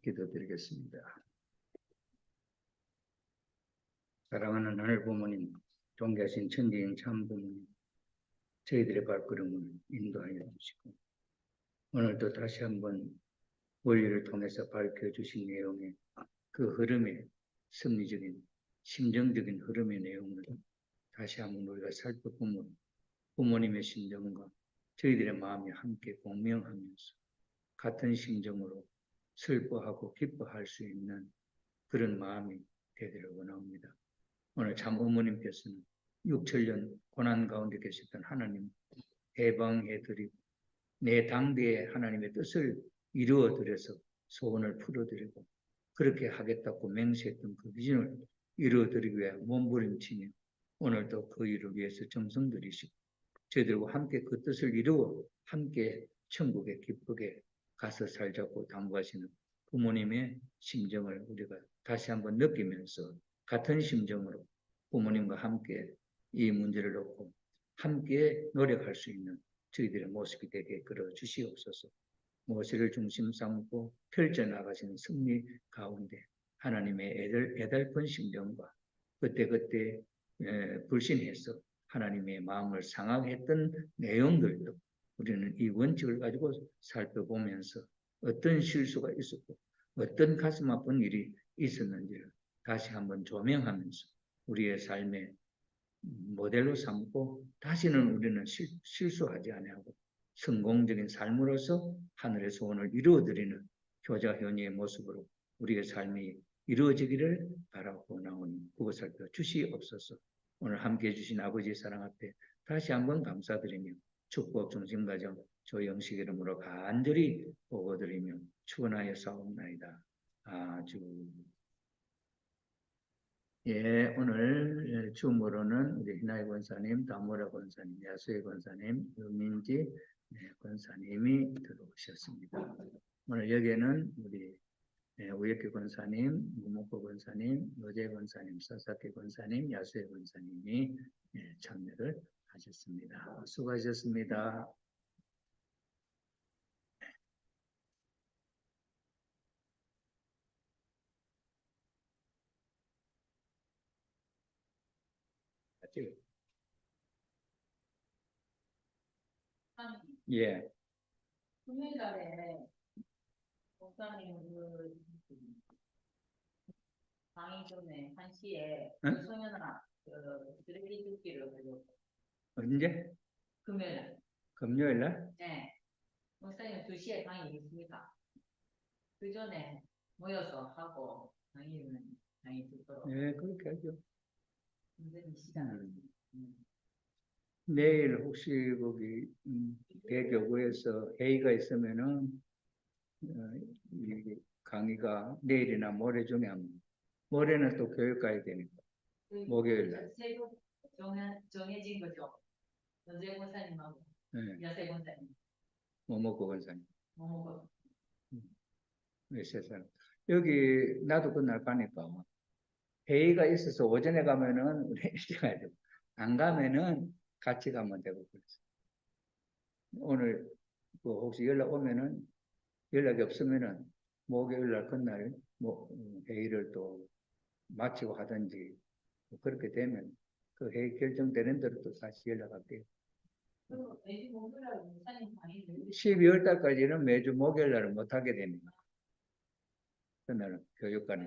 기도드리겠습니다. 사랑하는 하늘 부모님, 존귀하신 천지인 참 부모님, 저희들의 발걸음을 인도하여 주시고 오늘도 다시 한번 원리를 통해서 밝혀주신 내용의 그 흐름의 섭리적인 심정적인 흐름의 내용을 다시 한번 우리가 살펴보면 부모님의 심정과 저희들의 마음이 함께 공명하면서 같은 심정으로 슬퍼하고 기뻐할 수 있는 그런 마음이 되기를 원합니다. 오늘 참 어머님께서는 6천년 고난 가운데 계셨던 하나님 해방해드리고 내 당대에 하나님의 뜻을 이루어드려서 소원을 풀어드리고 그렇게 하겠다고 맹세했던 그 비전을 이루어드리기 위해 몸부림치며 오늘도 그 일을 위해서 정성 들이시고 저희들과 함께 그 뜻을 이루어 함께 천국에 기쁘게 가서 살자고 당부하시는 부모님의 심정을 우리가 다시 한번 느끼면서 같은 심정으로 부모님과 함께 이 문제를 놓고 함께 노력할 수 있는 저희들의 모습이 되게 끌어 주시옵소서. 무엇을 중심 삼고 펼쳐나가시는 승리 가운데 하나님의 애달픈 심정과 그때그때 불신해서 하나님의 마음을 상하게 했던 내용들도 우리는 이 원칙을 가지고 살펴보면서 어떤 실수가 있었고 어떤 가슴 아픈 일이 있었는지를 다시 한번 조명하면서 우리의 삶의 모델로 삼고 다시는 우리는 실수하지 아니하고 성공적인 삶으로서 하늘의 소원을 이루어드리는 효자 효녀의 모습으로 우리의 삶이 이루어지기를 바라고 나온 구호살펴 주시옵소서. 오늘 함께 해주신 아버지의 사랑 앞에 다시 한번 감사드리며 축복 중심가정 조영식 이름으로 간절히 보고드리며 축원하여 싸움나이다. 아주 예, 오늘 줌으로는 우리 희나이 권사님, 다모라 권사님, 야수의 권사님, 유민지 권사님이 들어오셨습니다. 오늘 여기에는 우리 우혁기 권사님, 무목호 권사님, 노재 권사님, 사사키 권사님, 야수의 권사님이 참여를 하셨습니다. 수고하셨습니다. 예. 금요일날에 목사님 강의 전에 1시에 응? 소연아 쓰레기 줍기를 하려고. 언제? 금요일날. 금요일날? 네. 목사님 2시에 강의 있습니다. 그 전에 모여서 하고 강의 듣도록. 네, 그렇게 하죠. 선생님 시간. 내일 혹시 거기 대교구에서 회의가 있으면은 이 강의가 내일이나 모레 중에 모레는 또 교육 가야 되니까 목요일날. 새로 정해진 거죠. 연재 권사님하고 야세 권사님. 뭐먹고 권사님. 뭐먹고. 세상. 여기 나도 그날 가니까 회의가 있어서 오전에 가면은 우리 일찍 가야 되고 안 가면은 같이 가면 되고 그래서 오늘 뭐 혹시 연락 오면은 연락이 없으면은 목요일 날 그날 뭐 회의를 또 마치고 하든지 뭐 그렇게 되면 그 회의 결정되는 대로 또 다시 연락할게요. 12월 달까지는 매주 목요일 날은 못 하게 됩니다. 그날은 교육관이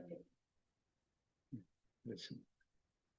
그렇습니다.